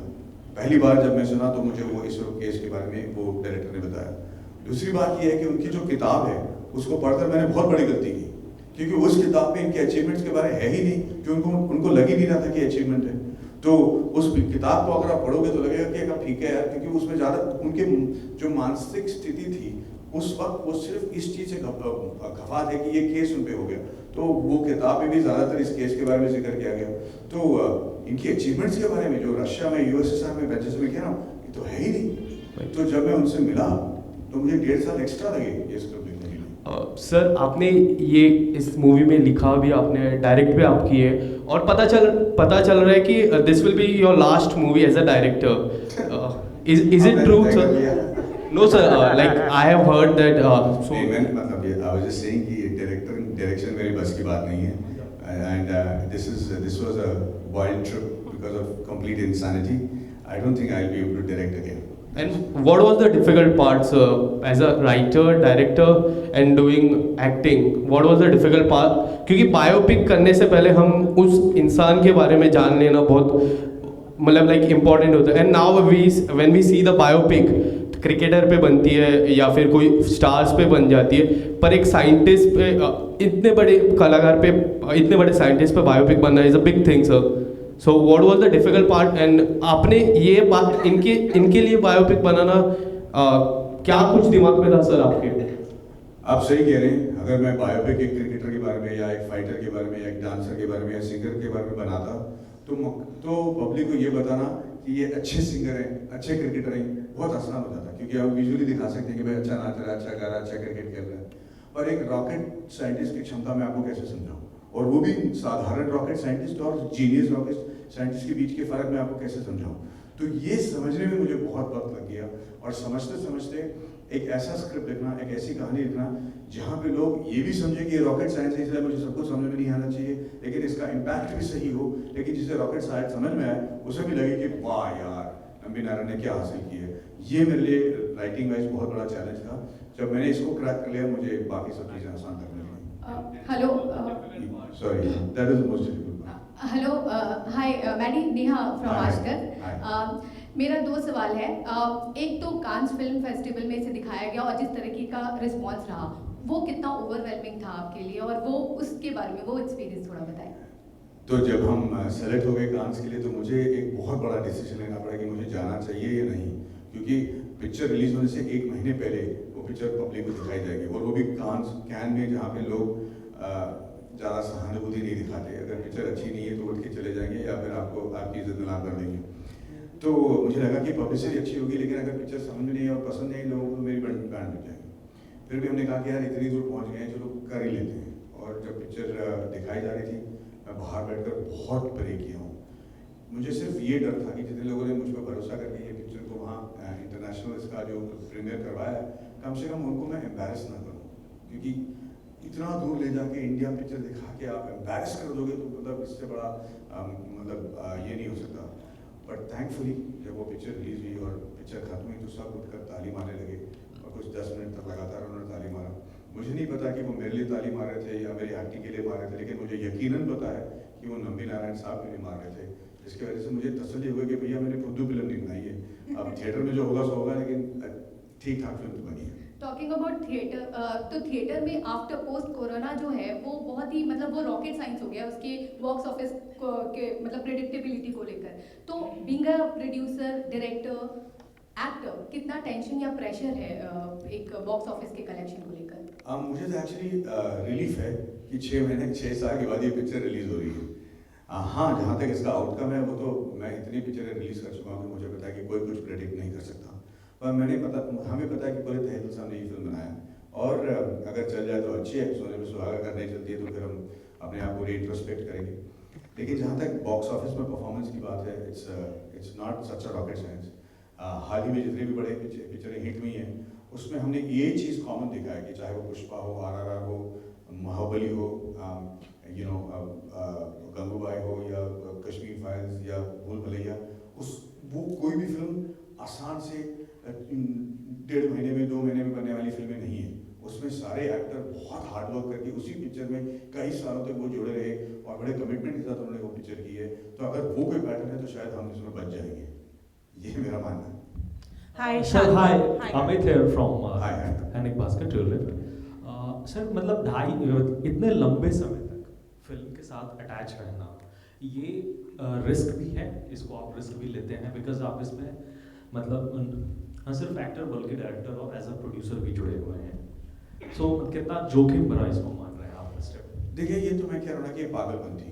पहली बार जब मैं सुना तो मुझे वो इस केस के बारे में वो डायरेक्टर ने बताया. दूसरी बात ये है कि उनकी जो किताब है उसको पढ़कर मैंने बहुत बड़ी गलती की, क्योंकि उस किताब में इनके अचीवमेंट्स के बारे है ही नहीं, कि उनको लग ही नहीं रहा था कि अचीवमेंट है. तो उस किताब को अगर आप पढ़ोगे तो लगेगा कि एक ठीक है यार, क्योंकि उसमें ज़्यादा उनके जो मानसिक स्थिति थी उस वक्त वो सिर्फ इस चीज़ से खफा थे कि ये केस उन पे हो गया. तो वो किताब में भी ज़्यादातर इस केस के बारे में जिक्र किया गया. तो इनकी अचीवमेंट्स के बारे में जो रशिया में यूएसएसआर में जैसे मैं कह रहा हूँ, ये तो है ही नहीं. तो जब मैं उनसे मिला तो मुझे 1.5 साल एक्स्ट्रा लगे ये स्क्रिप्ट लिखने के लिए. सर आपने ये इस मूवी में लिखा भी, आपने डायरेक्ट भी आप किए, और पता चल रहा है कि this will be your last movie as a director. Is it true sir? No sir, like I have heard that. So मैंने मतलब ये I was just saying कि डायरेक्शन मेरी बस की बात नहीं है, and this was a wild trip because of complete insanity. I don't think I'll be able to direct again. And what was the difficult parts as a writer, director, and doing acting? What was the difficult part? क्योंकि biopic करने से पहले हम उस इंसान के बारे में जान लेना बहुत मतलब लाइक इम्पोर्टेंट होता है. And now when we see the biopic, cricketer पे बनती है या फिर कोई स्टार्स पे बन जाती है, पर एक साइंटिस्ट पे, इतने बड़े कलाकार पे, इतने बड़े साइंटिस्ट पे बायोपिक बनना is a big thing sir. So what was the difficult part, and आपने ये बात इनके लिए बायोपिक बनाना क्या कुछ दिमाग में था सर आपके? आप सही कह रहे हैं. अगर मैं बायोपिक एक क्रिकेटर के बारे में या एक फाइटर के बारे में या एक डांसर के बारे में या सिंगर के बारे में बनाता तो पब्लिक को ये बताना कि ये अच्छे सिंगर हैं, अच्छे क्रिकेटर हैं, बहुत आसान हो जाता, क्योंकि आप विजुअली दिखा सकते हैं कि भाई अच्छा नाच रहा है, अच्छा गा रहा है, अच्छा क्रिकेट खेल रहा है. पर एक रॉकेट साइंटिस्ट की क्षमता मैं आपको कैसे समझाऊं, और वो भी साधारण रॉकेट साइंटिस्ट और जीनियस रॉकेट साइंटिस्ट के बीच के फर्क मैं आपको कैसे समझाऊं. तो ये समझने में मुझे बहुत वक्त लग गया, और समझते समझते एक ऐसा स्क्रिप्ट लिखना, एक ऐसी कहानी लिखना जहाँ पे लोग ये भी समझे कि ये रॉकेट साइंस है, इसलिए मुझे सब कुछ समझ में नहीं आना चाहिए, लेकिन इसका इम्पैक्ट भी सही हो, लेकिन जिसे रॉकेट साइंस समझ में आए उसे भी लगे कि वाह यार नंबी नारायण ने क्या हासिल किया है. ये मेरे लिए राइटिंग वाइज बहुत बड़ा चैलेंज था. जब मैंने इसको क्रैक कर लिया, मुझे बाकी सब चीज़ें आसान लगने लगी. Hello sorry, that is the most difficult. Hello, hi, Maddy Neha from Aajtak. मेरा 2 सवाल है. एक तो कांस फिल्म फेस्टिवल में इसे दिखाया गया और जिस तरीके का रिस्पॉन्स रहा, वो कितना ओवरवेलमिंग था आपके लिए, और वो उसके बारे में वो एक्सपीरियंस थोड़ा बताएं. तो जब हम सेलेक्ट हो गए कांस के लिए, तो मुझे एक बहुत बड़ा डिसीजन लेना पड़ा कि मुझे जाना चाहिए या नहीं, क्योंकि पिक्चर रिलीज होने से 1 महीने पहले वो पिक्चर पब्लिक को दिखाई जाएगी, और वो भी कैन में, जहाँ पे लोग ज़्यादा सहानुभूति नहीं दिखाते. अगर पिक्चर अच्छी नहीं है तो उठ के चले जाएंगे या फिर आपकी इज्जत नीलाम कर देंगे. तो मुझे लगा कि पब्लिसिटी अच्छी होगी, लेकिन अगर पिक्चर समझ में नहीं और पसंद नहीं लोगों को तो मेरी बैंड मिल जाएगी. फिर भी हमने कहा कि यार इतनी दूर पहुंच गए हैं, चलो कर ही लेते हैं. और जब पिक्चर दिखाई जा रही थी, मैं बाहर बैठकर बहुत प्रे किया हूँ. मुझे सिर्फ ये डर था कि जितने लोगों ने मुझ पर भरोसा करके ये पिक्चर को वहाँ इंटरनेशनल इसका जो प्रीमियर करवाया, कम से कम उनको मैं एम्बैरस ना करूँ, क्योंकि इतना दूर ले जाके इंडिया पिक्चर दिखा के आप एम्बैरस कर दोगे तो मतलब इससे बड़ा ये नहीं हो सकता। बट थैंकफुली जब वो पिक्चर रिलीज हुई और पिक्चर खत्म हुई तो सब उठकर ताली मारने लगे और कुछ 10 मिनट तक लगातार उन्होंने ताली मारा। मुझे नहीं पता कि वो मेरे लिए ताली मार रहे थे या मेरी एक्टिंग के लिए मार रहे थे, लेकिन मुझे यकीनन पता है कि वो नंबी नारायण साहब के लिए मार रहे थे, जिसकी वजह से मुझे तसल्ली हुई कि भैया मैंने खुद फिल्म नहीं बनाई है। अब थिएटर में जो होगा सो होगा, लेकिन ठीक ठाक फिल्म तो बनी है। टॉकिंग अबाउट थिएटर, तो थिएटर में आफ्टर पोस्ट कोरोना जो है वो बहुत ही मतलब वो रॉकेट साइंस हो गया उसके बॉक्स ऑफिस के मतलब प्रेडिक्टेबिलिटी को लेकर। तो being a producer, director, actor, कितना टेंशन या प्रेशर है एक बॉक्स ऑफिस के कलेक्शन को लेकर? मुझे तो एक्चुअली रिलीफ है कि 6 साल के बाद ये पिक्चर रिलीज हो रही है। हाँ, जहाँ तक इसका आउटकम है वो तो मैं इतनी पिक्चरें रिलीज कर चुका हूँ कि मुझे पता है कि कोई कुछ प्रेडिक्ट नहीं कर सकता। पर हमें पता है कि पूरे तहे दिल से हमने ये फिल्म बनाया और अगर चल जाए तो अच्छी है, सोने में सुहागा अगर नहीं चलती है तो फिर हम अपने आप को रिट्रोस्पेक्ट करेंगे। लेकिन जहाँ तक बॉक्स ऑफिस में परफॉर्मेंस की बात है, it's not such a rocket science. हाल ही में जितने भी बड़े पिक्चरें हिट हुई हैं उसमें हमने ये चीज़ कॉमन देखा है कि चाहे वो पुष्पा हो, RRR हो, बाहुबली हो, गंगूबाई हो या कश्मीर फाइल्स या भूल भुलैया, वो कोई भी फिल्म आसान से 1.5 महीने में 2 महीने में बनने वाली फिल्में नहीं है। उसमें सारे एक्टर बहुत हार्डवर्क करके उसी पिक्चर में कई सालों तक वो जुड़े रहे और बड़े कमिटमेंट के साथ उन्होंने वो पिक्चर की है। तो अगर वो कोई पैटर्न है तो शायद हम इसमें बच जाएंगे, ये मेरा मानना है। Hi, Sir, hi. Hi. Amit here from Hi. Panic Basket Tulip. Sir मतलब इतने लंबे समय तक फिल्म के साथ अटैच रहना ये रिस्क भी है, इसको आप रिस्क भी लेते हैं बिकॉज आप इसमें मतलब न सिर्फ एक्टर बल्कि डायरेक्टर और एज अ प्रोड्यूसर भी जुड़े हुए हैं। सो कितना जोखिम भरा इसको मान रहे हैं आप इस स्टेप? देखिए, ये तो मैं कह रहा हूँ ना कि ये पागलपन थी,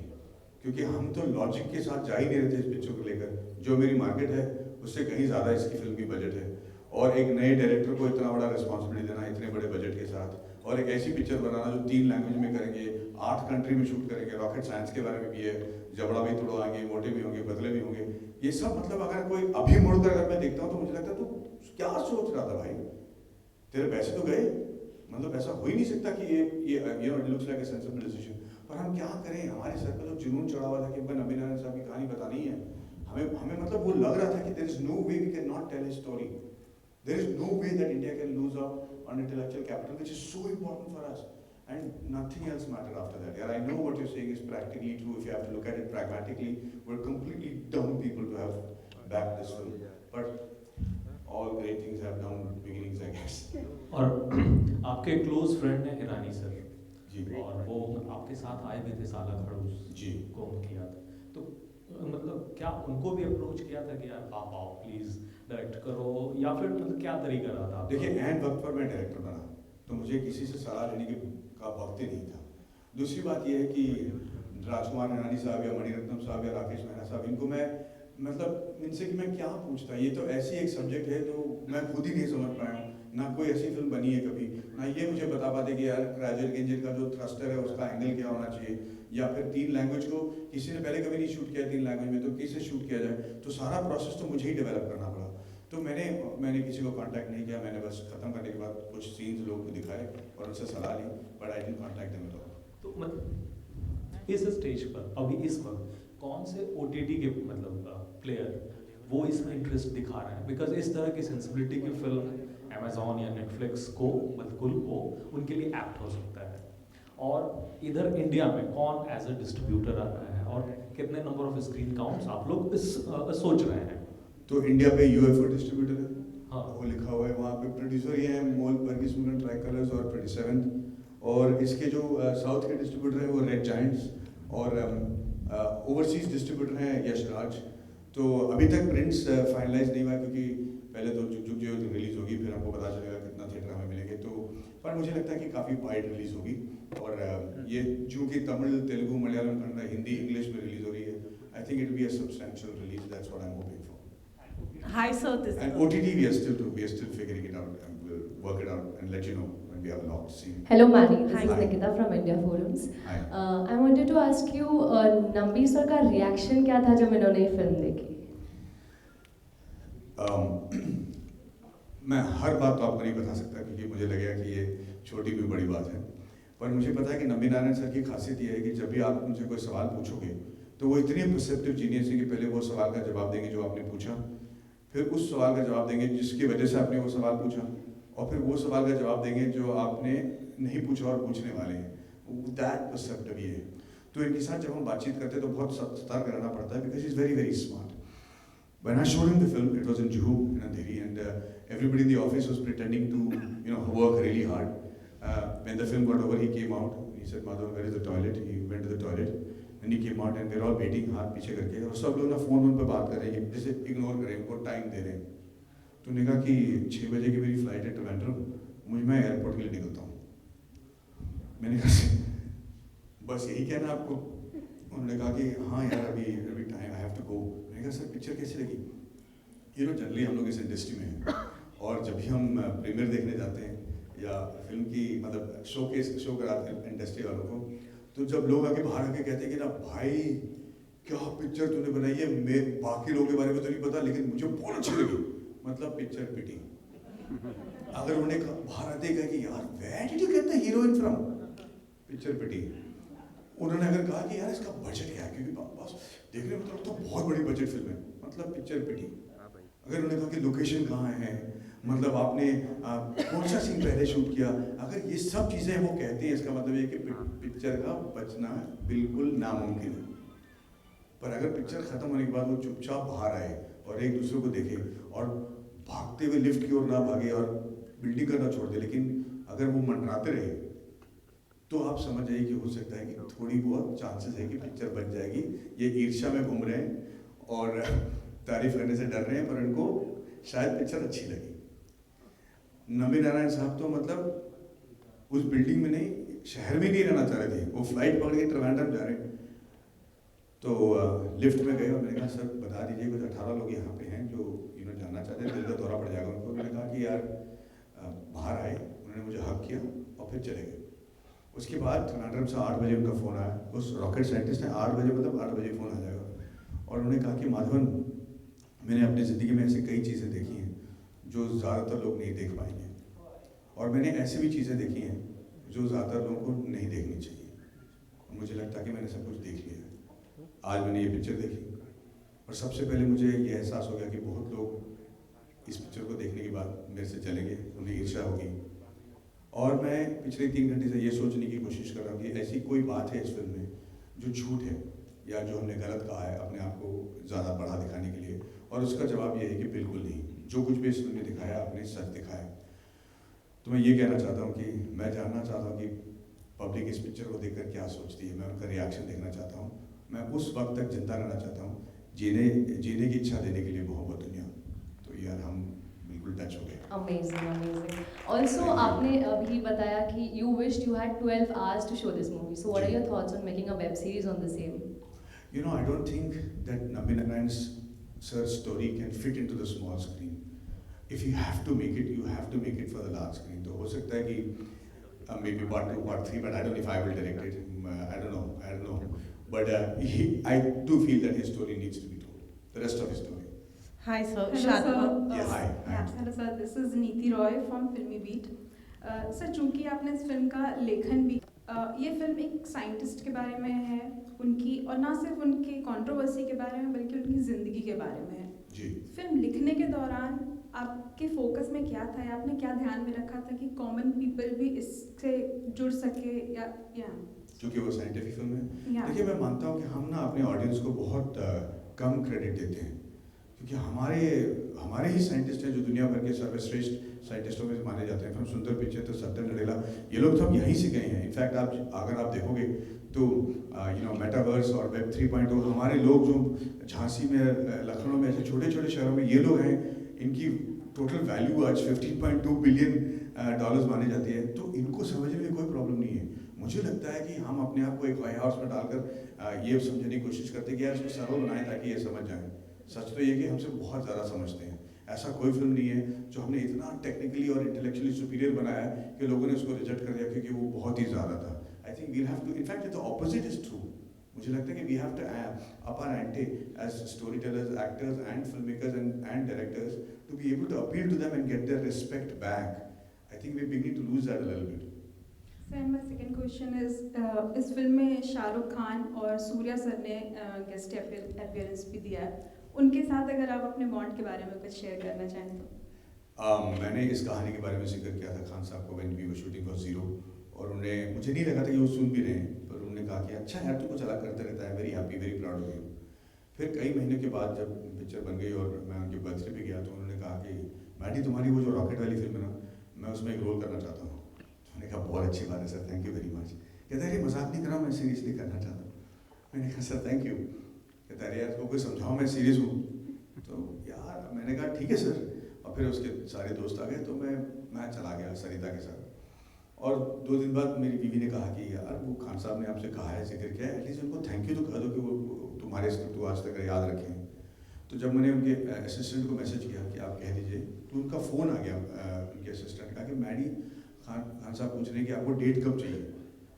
क्योंकि हम तो लॉजिक के साथ जा ही नहीं रहे थे इस पिक्चर को लेकर। जो मेरी मार्केट है उससे कहीं ज़्यादा इसकी फिल्म की बजट है और एक नए डायरेक्टर को इतना बड़ा रिस्पॉन्सिबिलिटी देना इतने बड़े बजट के साथ और एक ऐसी पिक्चर बनाना जो 3 लैंग्वेज में करेंगे, 8 कंट्री में शूट करेंगे, रॉकेट साइंस के बारे में भी है, जबड़ा भी तुड़वाएंगे, मोटे भी होंगे, पतले भी होंगे, ये सब मतलब अगर कोई अभी मुड़कर अगर मैं देखता हूँ तो मुझे लगता है तो क्या सोच रहा था भाई, तेरे पैसे तो गए, मतलब ऐसा हो ही नहीं सकता कि ये it looks like a sensible decision. पर हम क्या करें, हमारे सर पर तो जुनून चढ़ा हुआ था कि भाई नबी नारायण साहब की कहानी बतानी है हमें मतलब वो लग रहा था कि there is no way we can not tell his story, there is no way that India can lose out on intellectual capital which is so important for us and nothing else mattered after that. Yeah, I know what you're saying is practically true if you have to look at it pragmatically. We're completely dumb people to have backed this film, but all great things have dumb beginnings, I guess. और आपके close friend है Hirani sir जी, और वो आपके साथ आए भी थे साला खड़ूस जी को किया था, तो मतलब क्या उनको भी अप्रोच किया था कि यार आप आओ प्लीज डायरेक्ट करो या फिर मतलब क्या तरीका रहा था? देखिए, एंड वक्त पर मैं डायरेक्टर बना तो मुझे किसी से सलाह लेने का वक्त ही नहीं था। दूसरी बात यह है कि राजकुमार हिरानी साहब या मणिरत्नम साहब या राकेश मेहरा साहब, इनको मैं मतलब इनसे कि मैं क्या पूछता, ये तो ऐसी एक सब्जेक्ट है जो मैं खुद ही नहीं समझ पाया हूँ, ना कोई ऐसी फिल्म बनी है कभी, ना ये मुझे बता पाते कि यार राजेश गेंजिल का जो थ्रस्टर है उसका एंगल क्या होना चाहिए, या फिर 3 लैंग्वेज को किसी ने पहले कभी नहीं शूट किया 3 लैंग्वेज में, तो कैसे शूट किया जाए, तो सारा प्रोसेस तो मुझे ही डेवलप करना पड़ा। तो मैंने किसी को कांटेक्ट नहीं किया, मैंने बस खत्म करने के बाद कुछ सीन्स लोग को दिखाए और उनसे सलाह ली, but I didn't contact them at all. तो मतलब इस स्टेज पर अभी इस वक्त कौन से OTT के मतलब प्लेयर वो इसमें इंटरेस्ट दिखा रहे हैं? बिकॉज इस तरह की सेंसिबिलिटी की फिल्म अमेजोन या नेटफ्लिक्स को बिल्कुल वो उनके लिए एप्ट हो सकता है, और इधर इंडिया में कौन एज अ डिस्ट्रीब्यूटर आ रहा है और कितने नंबर ऑफ स्क्रीन काउंट्स आप लोग इस सोच रहे हैं? तो इंडिया पे UFO डिस्ट्रीब्यूटर है, हाँ, वो लिखा हुआ है, वहाँ पे प्रोड्यूसर ये हैं मोल वर्गीस मुलन ट्राई कलर्स और 27, और इसके जो साउथ के डिस्ट्रीब्यूटर हैं वो रेड जायंट्स, और ओवरसीज डिस्ट्रीब्यूटर हैं यशराज। तो अभी तक प्रिंट्स फाइनलाइज नहीं हुआ क्योंकि पहले तो जुग जो रिलीज होगी फिर हमको पता चलेगा कितना थिएटर हमें मिलेंगे, तो पर मुझे लगता है कि काफ़ी वाइड रिलीज होगी, और ये चूँकि तमिल, तेलुगु, मलयालम, कन्नड़, हिंदी, इंग्लिश में रिलीज हो रही है, I think it be a substantial release, that's what I am hoping for. Hi, sir. This And OTT, we are still figuring it out, and we'll work it out and let you know when we have a locked scene. Hello, Mani. This is Hi. Nikita from India Forums. Hi. I wanted to ask you, Nambi sir का reaction क्या था जब इन्होंने ये film देखी? मैं हर बात तो आपको नहीं बता सकता क्योंकि मुझे लगेगा कि ये छोटी भी बड़ी बात है, पर मुझे पता है कि नबी नारायण सर की खासियत यह है कि जब भी आप उनसे कोई सवाल पूछोगे तो वो इतने परसेप्टिव जीनियस है कि पहले वो सवाल का जवाब देंगे जो आपने पूछा, फिर उस सवाल का जवाब देंगे जिसकी वजह से आपने वो सवाल पूछा, और फिर वो सवाल का जवाब देंगे जो आपने नहीं पूछा और पूछने वाले हैं। दैट परसेप्टिव ये है। तो इनके साथ जब हम बातचीत करते हैं तो बहुत सतर्क रहना पड़ता है, because is very very smart. When I showed him the film, it was in Juhu, in Andheri, and everybody in the office was pretending to, work really hard. When the film got over, he came out. He said, "Madhavan, where is the toilet?" He went to the toilet, and he came out, and we're all waiting, हाथ पीछे करके, और सब लोग ना phone पे बात कर रहे हैं, जैसे इग्नोर करें, उनको टाइम दे रहे हैं। तो उन्होंने कहा कि 6 बजे की मेरी फ्लाइट है ट्रिवेंड्रम, मैं एयरपोर्ट के लिए निकलता हूँ। मैंने कहा बस यही कहना आपको? उन्होंने कहा कि हाँ यार, अभी time, I have to go. मैंने कहा सर पिक्चर कैसी लगी? जनरली हम लोग इस इंडस्ट्री में हैं, और जब भी हम प्रीमियर देखने जाते हैं या फिल्म की मतलब शो कराते हैं इंडस्ट्री वालों को, तो जब लोग आके बाहर आके कहते हैं कि ना भाई क्या पिक्चर तूने बनाई है, मैं बाकी लोगों के बारे में तो नहीं पता लेकिन मुझे बहुत अच्छी लगी, मतलब पिक्चर पिटी। अगर उन्हें बाहर आते कहा कि यार where did you get the heroine from, picture pity. उन्होंने अगर कहा कि यार इसका बजट क्या है, क्योंकि बस देखने में तो बहुत बड़ी बजट फिल्म है, मतलब पिक्चर पिटी। अगर उन्होंने कहा कि लोकेशन कहाँ है, मतलब आपने कौन सा सीन पहले शूट किया, अगर ये सब चीज़ें वो कहते हैं, इसका मतलब ये कि पिक्चर का बचना बिल्कुल नामुमकिन है। पर अगर पिक्चर ख़त्म होने के बाद वो चुपचाप बाहर आए और एक दूसरे को देखे और भागते हुए लिफ्ट की ओर ना भागे और बिल्डिंग का ना छोड़ दे, लेकिन अगर वो मंडराते रहे तो आप समझ जाइए कि हो सकता है कि थोड़ी बहुत चांसेस है कि पिक्चर बन जाएगी। ये ईर्ष्या में घूम रहे हैं और तारीफ करने से डर रहे हैं, पर इनको शायद पिक्चर अच्छी लगी। नबी नारायण साहब तो मतलब उस बिल्डिंग में नहीं, शहर में नहीं रहना चाह रहे थे, वो फ्लाइट पकड़ के ट्रिवेंड्रम जा रहे। तो लिफ्ट में गए और मैंने कहा सर बता दीजिए कुछ 18 लोग यहाँ पे हैं जो जानना चाहते हैं, दिल का दौरा पड़ जाएगा उनको। मैंने कहा कि यार बाहर आए, उन्होंने मुझे हक किया और फिर चले गए। उसके बाद ट्रिवेंड्रम से 8 बजे उनका फ़ोन आया, उस रॉकेट साइंटिस्ट ने 8 बजे मतलब 8 बजे फ़ोन आ जाएगा, और उन्होंने कहा कि माधवन मैंने अपनी ज़िंदगी में ऐसी कई चीज़ें देखी हैं जो ज़्यादातर लोग नहीं देख पाएंगे, और मैंने ऐसी भी चीज़ें देखी हैं जो ज़्यादातर लोगों को नहीं देखनी चाहिए, और मुझे लगता है कि मैंने सब कुछ देख लिया है। आज मैंने ये पिक्चर देखी और सबसे पहले मुझे ये एहसास हो गया कि बहुत लोग इस पिक्चर को देखने के बाद मेरे से चलेंगे, उन्हें ईर्ष्या होगी। और मैं पिछले 3 घंटे से ये सोचने की कोशिश कर रहा हूँ कि ऐसी कोई बात है इस फिल्म में जो झूठ है या जो हमने गलत कहा है अपने आप को ज़्यादा बड़ा दिखाने के लिए, और उसका जवाब ये है कि बिल्कुल नहीं, जो कुछ भी इस फिल्म में दिखाया आपने सच दिखाया। तो मैं ये कहना चाहता हूँ कि मैं जानना चाहता हूँ कि पब्लिक इस पिक्चर को देखकर क्या सोचती है, मैं उनका रिएक्शन देखना चाहता हूँ। मैं उस वक्त तक जिंदा रहना चाहता हूँ, जीने की इच्छा देने के लिए बहुत दुनिया। तो यार हम बिल्कुल टच हो गए। Amazing, amazing. Also, आपने अभी बताया कि you wished you had 12 hours to show this movie. So, what are your thoughts on making a web series on the same? I don't think that Nabin Narayan's sir's story can fit into the small screen. If you have to make it, you have to make it for the large screen. तो हो सकता है कि maybe part 2, part 3, but I don't know if I will direct it. I don't know. But I do feel that his story needs to be told. The rest of his story. Hi, sir. Hello, Shadwa. sir. Yeah, hi. Hello, sir. This is Neeti Roy from Filmy Beat. Sir चूंकि आपने इस film का लेखन भी, ये film एक scientist के बारे में है, उनकी, और ना सिर्फ उनकी कंट्रोवर्सी के बारे में बल्कि उनकी ज़िंदगी के बारे में है। जी। फिल्म लिखने के दौरान आपके फोकस में क्या था, या आपने क्या ध्यान में रखा था कि कॉमन पीपल भी इससे जुड़ सके, या क्योंकि वो साइंटिफिक फिल्म है। या देखिए मैं मानता हूँ कि हम ना अपने ऑडियंस को बहुत कम क्रेडिट देते हैं, क्योंकि हमारे ही साइंटिस्ट हैं जो दुनिया भर के सर्वश्रेष्ठ साइंटिस्टों में माने जाते हैं। फ्रॉम सुंदर पिचै तो सत्यम नडेला, ये लोग सब यहीं से गए हैं। इनफैक्ट अगर आप देखोगे तो मेटावर्स और वेब 3.0, हमारे लोग जो झांसी में, लखनऊ में, ऐसे छोटे छोटे शहरों में ये लोग हैं, इनकी टोटल वैल्यू आज $15.2 बिलियन डॉलर्स मानी जाती है। तो इनको समझने में कोई प्रॉब्लम नहीं है। मुझे लगता है कि हम अपने आप को एक वाई हाउस में डालकर ये समझने की कोशिश करते हैं कि यार इसको सरल बनाएं ताकि ये समझ जाएं। सच तो ये कि हमसे बहुत ज़्यादा समझते हैं। ऐसा कोई फिल्म नहीं है जो हमने इतना टेक्निकली और इंटेलेक्चुअली सुपीरियर बनाया कि लोगों ने उसको रिजेक्ट कर दिया क्योंकि वो बहुत ही ज़्यादा था। I think we have to, in fact the opposite is true. मुझे लगता है कि we have to up our ante as storytellers, actors and filmmakers and directors to be able to appeal to them and get their respect back. I think we beginning to lose that a little bit. Sir my second question is इस फिल्म में शाहरुख खान और Suriya sir ने guest appearance भी दिया है, उनके साथ अगर आप अपने बॉन्ड के बारे में कुछ शेयर करना चाहें तो। मैंने इस कहानी के बारे में जिक्र किया था खान साहब को when we were shooting for Zero, और उन्हें मुझे नहीं लगा था कि वो सुन भी रहे हैं, पर उन्होंने कहा कि अच्छा यार तू कुछ अलग करते रहता है, very happy very proud of you. फिर कई महीने के बाद जब पिक्चर बन गई और मैं उनके बर्थडे पे गया तो उन्होंने कहा कि मैडी तुम्हारी वो जो रॉकेट वाली फिल्म है ना, मैं उसमें एक रोल करना चाहता हूँ। मैंने कहा बहुत अच्छी बात है sir, thank you very much. कहता है ये मजाक नहीं कर रहा हूँ, मैं सीरियसली करना चाहता हूँ। मैंने कहा सर थैंक यू। कहता है यार इसको कोई समझाओ मैं सीरियस हूँ। तो यार मैंने कहा ठीक है सर। और फिर उसके सारे दोस्त आ गए तो मैं चला गया सरिता के साथ। और 2 दिन बाद मेरी बीवी ने कहा कि यार वो खान साहब ने आपसे कहा है, जिक्र किया है, एटलीस्ट उनको थैंक यू तो कह दो कि वो तुम्हारे स्क्रिप्ट को आज तक याद रखें। तो जब मैंने उनके असिस्टेंट को मैसेज किया कि आप कह दीजिए, तो उनका फ़ोन आ गया उनके असिस्टेंट का कि मैडी खान साहब पूछ रहे हैं कि आपको डेट कब चाहिए।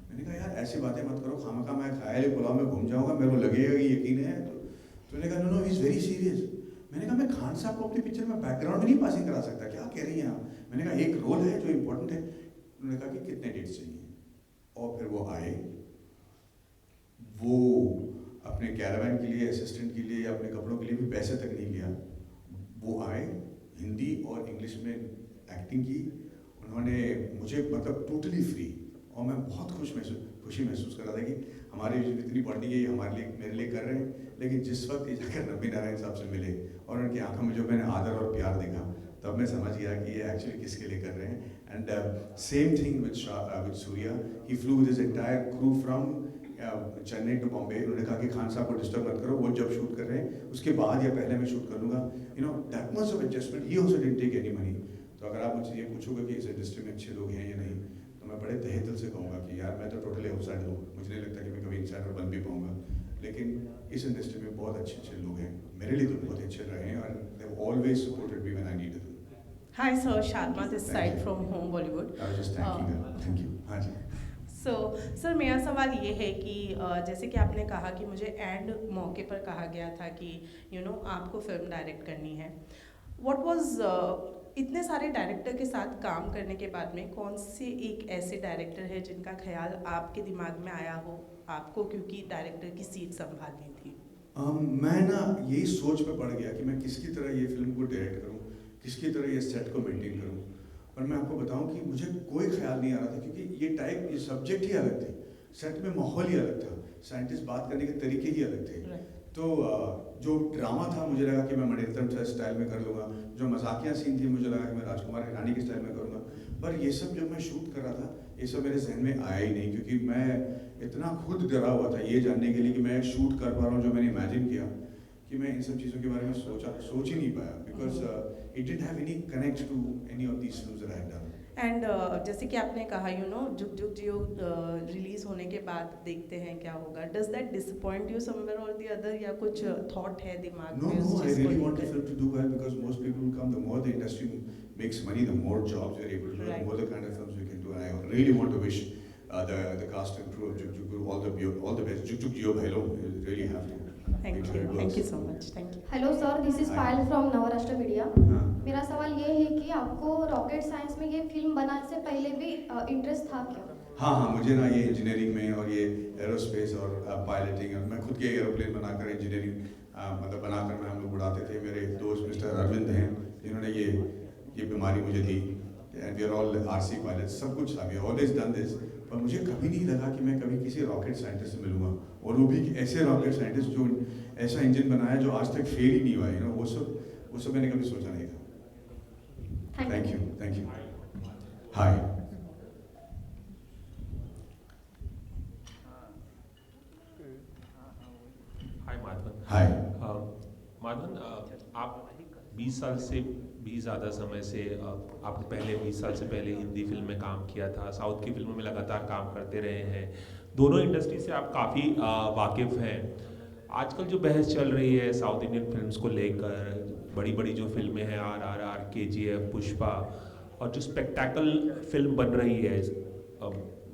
मैंने कहा यार ऐसी बातें मत करो, खामखा मैं ख्याल पुलाव में घूम जाऊँगा, मेरे को लगेगा कि यकीन है। तो उन्होंने कहा no he is very serious. मैंने कहा मैं खान साहब को अपनी पिक्चर में बैकग्राउंड नहीं पासिंग करा सकता, क्या कह रही हैं आप। मैंने कहा एक रोल है जो इम्पोर्टेंट है। उन्होंने कहा कि कितने डेट्स चाहिए, और फिर वो आए, वो अपने कैरावैन के लिए, असिस्टेंट के लिए या अपने कपड़ों के लिए भी पैसे तक नहीं लिया। वो आए, हिंदी और इंग्लिश में एक्टिंग की उन्होंने, मुझे मतलब टोटली फ्री, और मैं बहुत खुशी महसूस कर रहा था कि हमारी इतनी बॉन्डिंग है, ये हमारे लिए मेरे लिए कर रहे हैं। लेकिन जिस वक्त ये जाकर नबी नारायण साहब से मिले और उनकी आंखों में जो मैंने आदर और प्यार देखा, तब मैं समझ गया कि ये एक्चुअली किसके लिए कर रहे हैं। And same thing with Suriya, he flew with his entire crew from Chennai to Bombay. उन्होंने कहा कि खान साहब को डिस्टर्ब मत करो, वो जब शूट कर रहे हैं उसके बाद या पहले मैं शूट कर लूँगा। You know that much of adjustment, he also didn't take any money. तो अगर आप मुझसे ये पूछोगे कि इस इंडस्ट्री में अच्छे लोग हैं या नहीं, तो मैं बड़े तहे दिल से कहूँगा कि यार मैं तो टोटली आउटसाइडर हूँ, मुझे नहीं लगता कि मैं कभी इनसाइडर बन भी पाऊँगा। लेकिन इस इंडस्ट्री में बहुत अच्छे लोग हैं, मेरे लिए तो बहुत अच्छे रहे हैं, और they have always supported me when I needed them. Hi sir, Sharma this side from Home Bollywood. I was just thanking her. Thank you. हाँ जी। So, सर मेरा सवाल ये है कि जैसे कि आपने कहा कि मुझे एंड मौके पर कहा गया था कि आपको फिल्म डायरेक्ट करनी है। What was इतने सारे डायरेक्टर के साथ काम करने के बाद में कौन से एक ऐसे डायरेक्टर है जिनका ख्याल आपके दिमाग में आया हो आपको, क्योंकि डायरेक्टर की सीट संभालनी थी? मैं ना यही सोच में पड़ गया कि मैं किसकी तरह ये फिल्म को डायरेक्ट करूँ, किसकी तरह ये सेट को मेंटेन करूँ। पर मैं आपको बताऊं कि मुझे कोई ख्याल नहीं आ रहा था, क्योंकि ये सब्जेक्ट ही अलग थे, सेट में माहौल ही अलग था, साइंटिस्ट बात करने के तरीके ही अलग थे। तो जो ड्रामा था मुझे लगा कि मैं मणिरत्नम स्टाइल में कर लूँगा, जो मजाकिया सीन थी मुझे लगा कि मैं राजकुमार हिरानी के स्टाइल में करूँगा। पर ये सब जब मैं शूट कर रहा था, ये सब मेरे जहन में आया ही नहीं, क्योंकि मैं इतना खुद डरा हुआ था ये जानने के लिए कि मैं शूट कर पा रहा हूँ जो मैंने इमेजिन किया, कि मैं इन सब चीज़ों के बारे में सोच ही नहीं पाया, because it didn't have any connect to any of these films that I have done. And जैसे कि आपने कहा जुग जुग जियो रिलीज होने के बाद देखते हैं क्या होगा, does that disappoint you somewhere और द अदर, या कुछ थॉट है दिमाग में? No, I really want the film to do well, because most people will come. The more the industry makes money, the more jobs we are able to do, the more the kind of films we can do. And I really want to wish the cast and crew of Jug Jug all the best. Jug Jug Jiyo Bhailo, you really have to. Thank you so much. Thank you. Hello sir, this is Payal from Navrashtra media. हाँ। मेरा सवाल ये है कि आपको rocket science में ये film बनाने से पहले भी इंटरेस्ट था क्या? हाँ, मुझे ना ये इंजीनियरिंग में और ये एरोस्पेस और पायलटिंग, और मैं खुद के एरोप्लेन बनाकर इंजीनियरिंग मतलब बनाकर मैं हम लोग उड़ाते थे। मेरे दोस्त मिस्टर अरविंद हैं जिन्होंने ये बीमारी मुझे दी, and we are all RC pilots, सब कुछ था, वी ऑलवेज डन दिस। पर मुझे कभी नहीं लगा कि मैं कभी किसी रॉकेट साइंटिस्ट से मिलूंगा, और वो भी ऐसे रॉकेट साइंटिस्ट जो ऐसा इंजन बनाया जो आज तक फेल ही नहीं हुआ है। वो सब मैंने कभी सोचा नहीं था। Thank you. Hi. Hi Madhavan. Hi. Madhavan, आप 20 साल से भी ज़्यादा समय से आपने पहले 20 साल से पहले हिंदी फिल्म में काम किया था, साउथ की फिल्मों में लगातार काम करते रहे हैं, दोनों इंडस्ट्री से आप काफ़ी वाकिफ़ हैं। आजकल जो बहस चल रही है साउथ इंडियन फिल्म्स को लेकर, बड़ी बड़ी जो फिल्में हैं RRR, KGF, पुष्पा, और जो स्पेक्टेकल फिल्म बन रही है,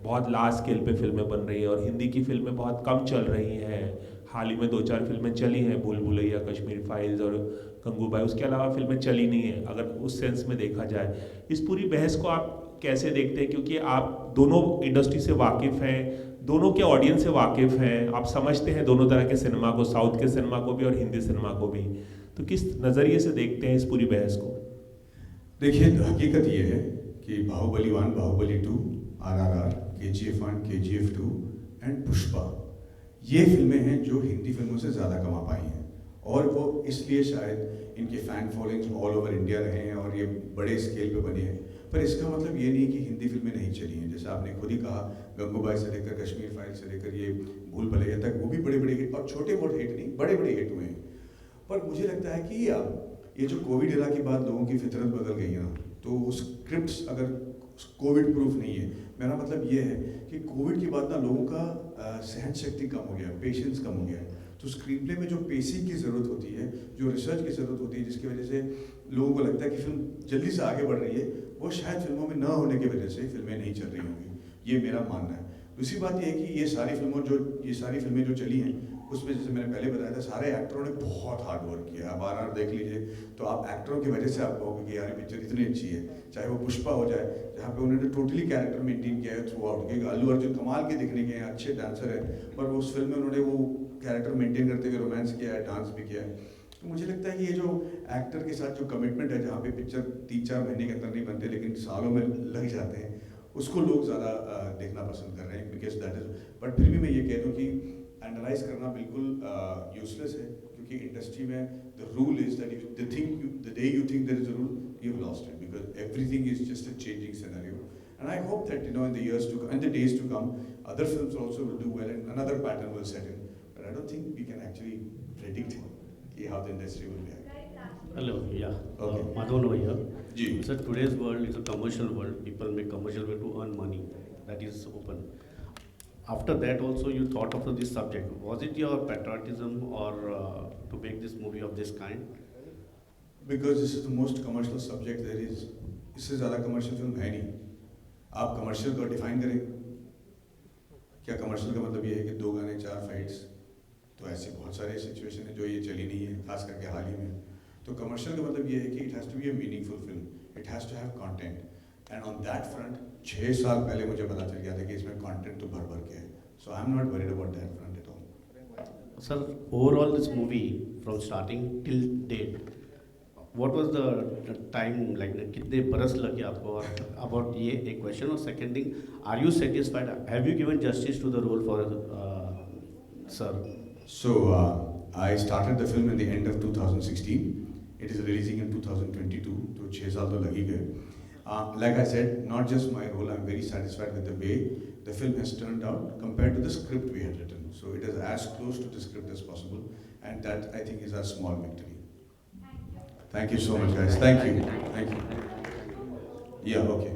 बहुत लार्ज स्केल पे फिल्में बन रही हैं, और हिंदी की फिल्में बहुत कम चल रही हैं। हाल ही में 2-4 फिल्में चली हैं, भूल भुलैया, कश्मीर फाइल्स और गंगूबाई, उसके अलावा फिल्में चली नहीं हैं अगर उस सेंस में देखा जाए। इस पूरी बहस को आप कैसे देखते हैं, क्योंकि आप दोनों इंडस्ट्री से वाकिफ़ हैं, दोनों के ऑडियंस से वाकिफ़ हैं, आप समझते हैं दोनों तरह के सिनेमा को, साउथ के सिनेमा को भी और हिंदी सिनेमा को भी, तो किस नज़रिए से देखते हैं इस पूरी बहस को? देखिए, हकीकत ये है कि Baahubali 1, Baahubali 2, RRR, KGF 1, KGF 2 and Pushpa, ये फिल्में हैं जो हिंदी फिल्मों से ज़्यादा कमा पाई हैं, और वो इसलिए शायद इनके fan followings all over India रहे हैं और ये बड़े स्केल पे बने हैं। पर इसका मतलब ये नहीं कि हिंदी फिल्में नहीं चली हैं। जैसे आपने खुद ही कहा, गंगूबाई से लेकर कश्मीर फाइल से लेकर ये भूल भुलैया तक, वो भी बड़े बड़े हिट, और छोटे मोटे हिट नहीं, बड़े बड़े हिट हुए हैं। पर मुझे लगता है कि ये जो कोविड एरा के बाद लोगों की फितरत बदल गई है ना, तो स्क्रिप्ट्स अगर कोविड प्रूफ नहीं है, मेरा मतलब ये है कि कोविड के बाद ना लोगों का सहन शक्ति कम हो गया है, पेशेंस कम हो गया है। तो स्क्रीन प्ले में जो पेसिंग की ज़रूरत होती है, जो रिसर्च की ज़रूरत होती है, जिसकी वजह से लोगों को लगता है कि फिल्म जल्दी से आगे बढ़ रही है, वो शायद फिल्मों में न होने की वजह से फिल्में नहीं चल रही होंगी। ये मेरा मानना है। दूसरी बात ये है कि ये सारी फिल्में जो चली हैं, उसमें जैसे मैंने पहले बताया था, सारे एक्टरों ने बहुत हार्ड वर्क किया। आप RRR देख लीजिए, तो आप एक्टरों की वजह से आप कहोगे कि यार ये पिक्चर इतनी अच्छी है। चाहे वो पुष्पा हो जाए, जहाँ पे उन्होंने टोटली कैरेक्टर मेंटेन किया है थ्रू आउट, क्योंकि अल्लू अर्जुन कमाल के दिखने के हैं, अच्छे डांसर हैं, पर उस फिल्म में उन्होंने वो कैरेक्टर मेंटेन करते हुए रोमांस किया है, डांस भी किया है। तो मुझे लगता है कि ये जो एक्टर के साथ जो कमिटमेंट है, जहाँ पे पिक्चर 3-4 महीने के अंदर नहीं बनते लेकिन सालों में लग जाते हैं, उसको लोग ज़्यादा देखना पसंद कर रहे हैं, बिकॉज दैट इज। बट फिर भी मैं ये कह दूँ कि एनालाइज करना बिल्कुल यूजलेस है, क्योंकि इंडस्ट्री में the rule is that the day you think there is a rule, you have lost it, because everything is just a changing scenario. And I hope that in the years to come, in the days to come, other films also will do well and another pattern will set in. But I don't think we can actually predict how the industry will react. Hello, yeah. Okay. Madhavan over here. Ji. So today's world is a commercial world. People make commercial way to earn money. That is open. After that also you thought of this subject. Was it your patriotism or to make this movie of this kind? Because this is the most commercial subject there is. इससे ज़्यादा commercial film है नहीं। आप commercial को define करें, क्या commercial का मतलब ये है कि 2 गाने 4 फाइट्स? तो ऐसे बहुत सारे सिचुएशन है जो ये चली नहीं है, खास करके हाल ही में। तो कमर्शियल का मतलब ये है कि it has to be a meaningful film, it has to have content, and on that front 6 साल पहले मुझे पता चल गया था कि इसमें कंटेंट तो भर भर के है। So I am not worried about that front at all. Sir, overall this movie from starting till date, what was the time, like कितने बरस लगे आपको? About ये एक question, और second thing, are you satisfied? Have you given justice to the role for sir? So I started the film in the end of 2016. It is releasing in 2022. तो 6 साल तो लग ही गए। Like I said, not just my role. I'm very satisfied with the way the film has turned out compared to the script we had written. So it is as close to the script as possible, and that I think is a small victory. Thank you so much, guys. Thank you. Yeah, okay.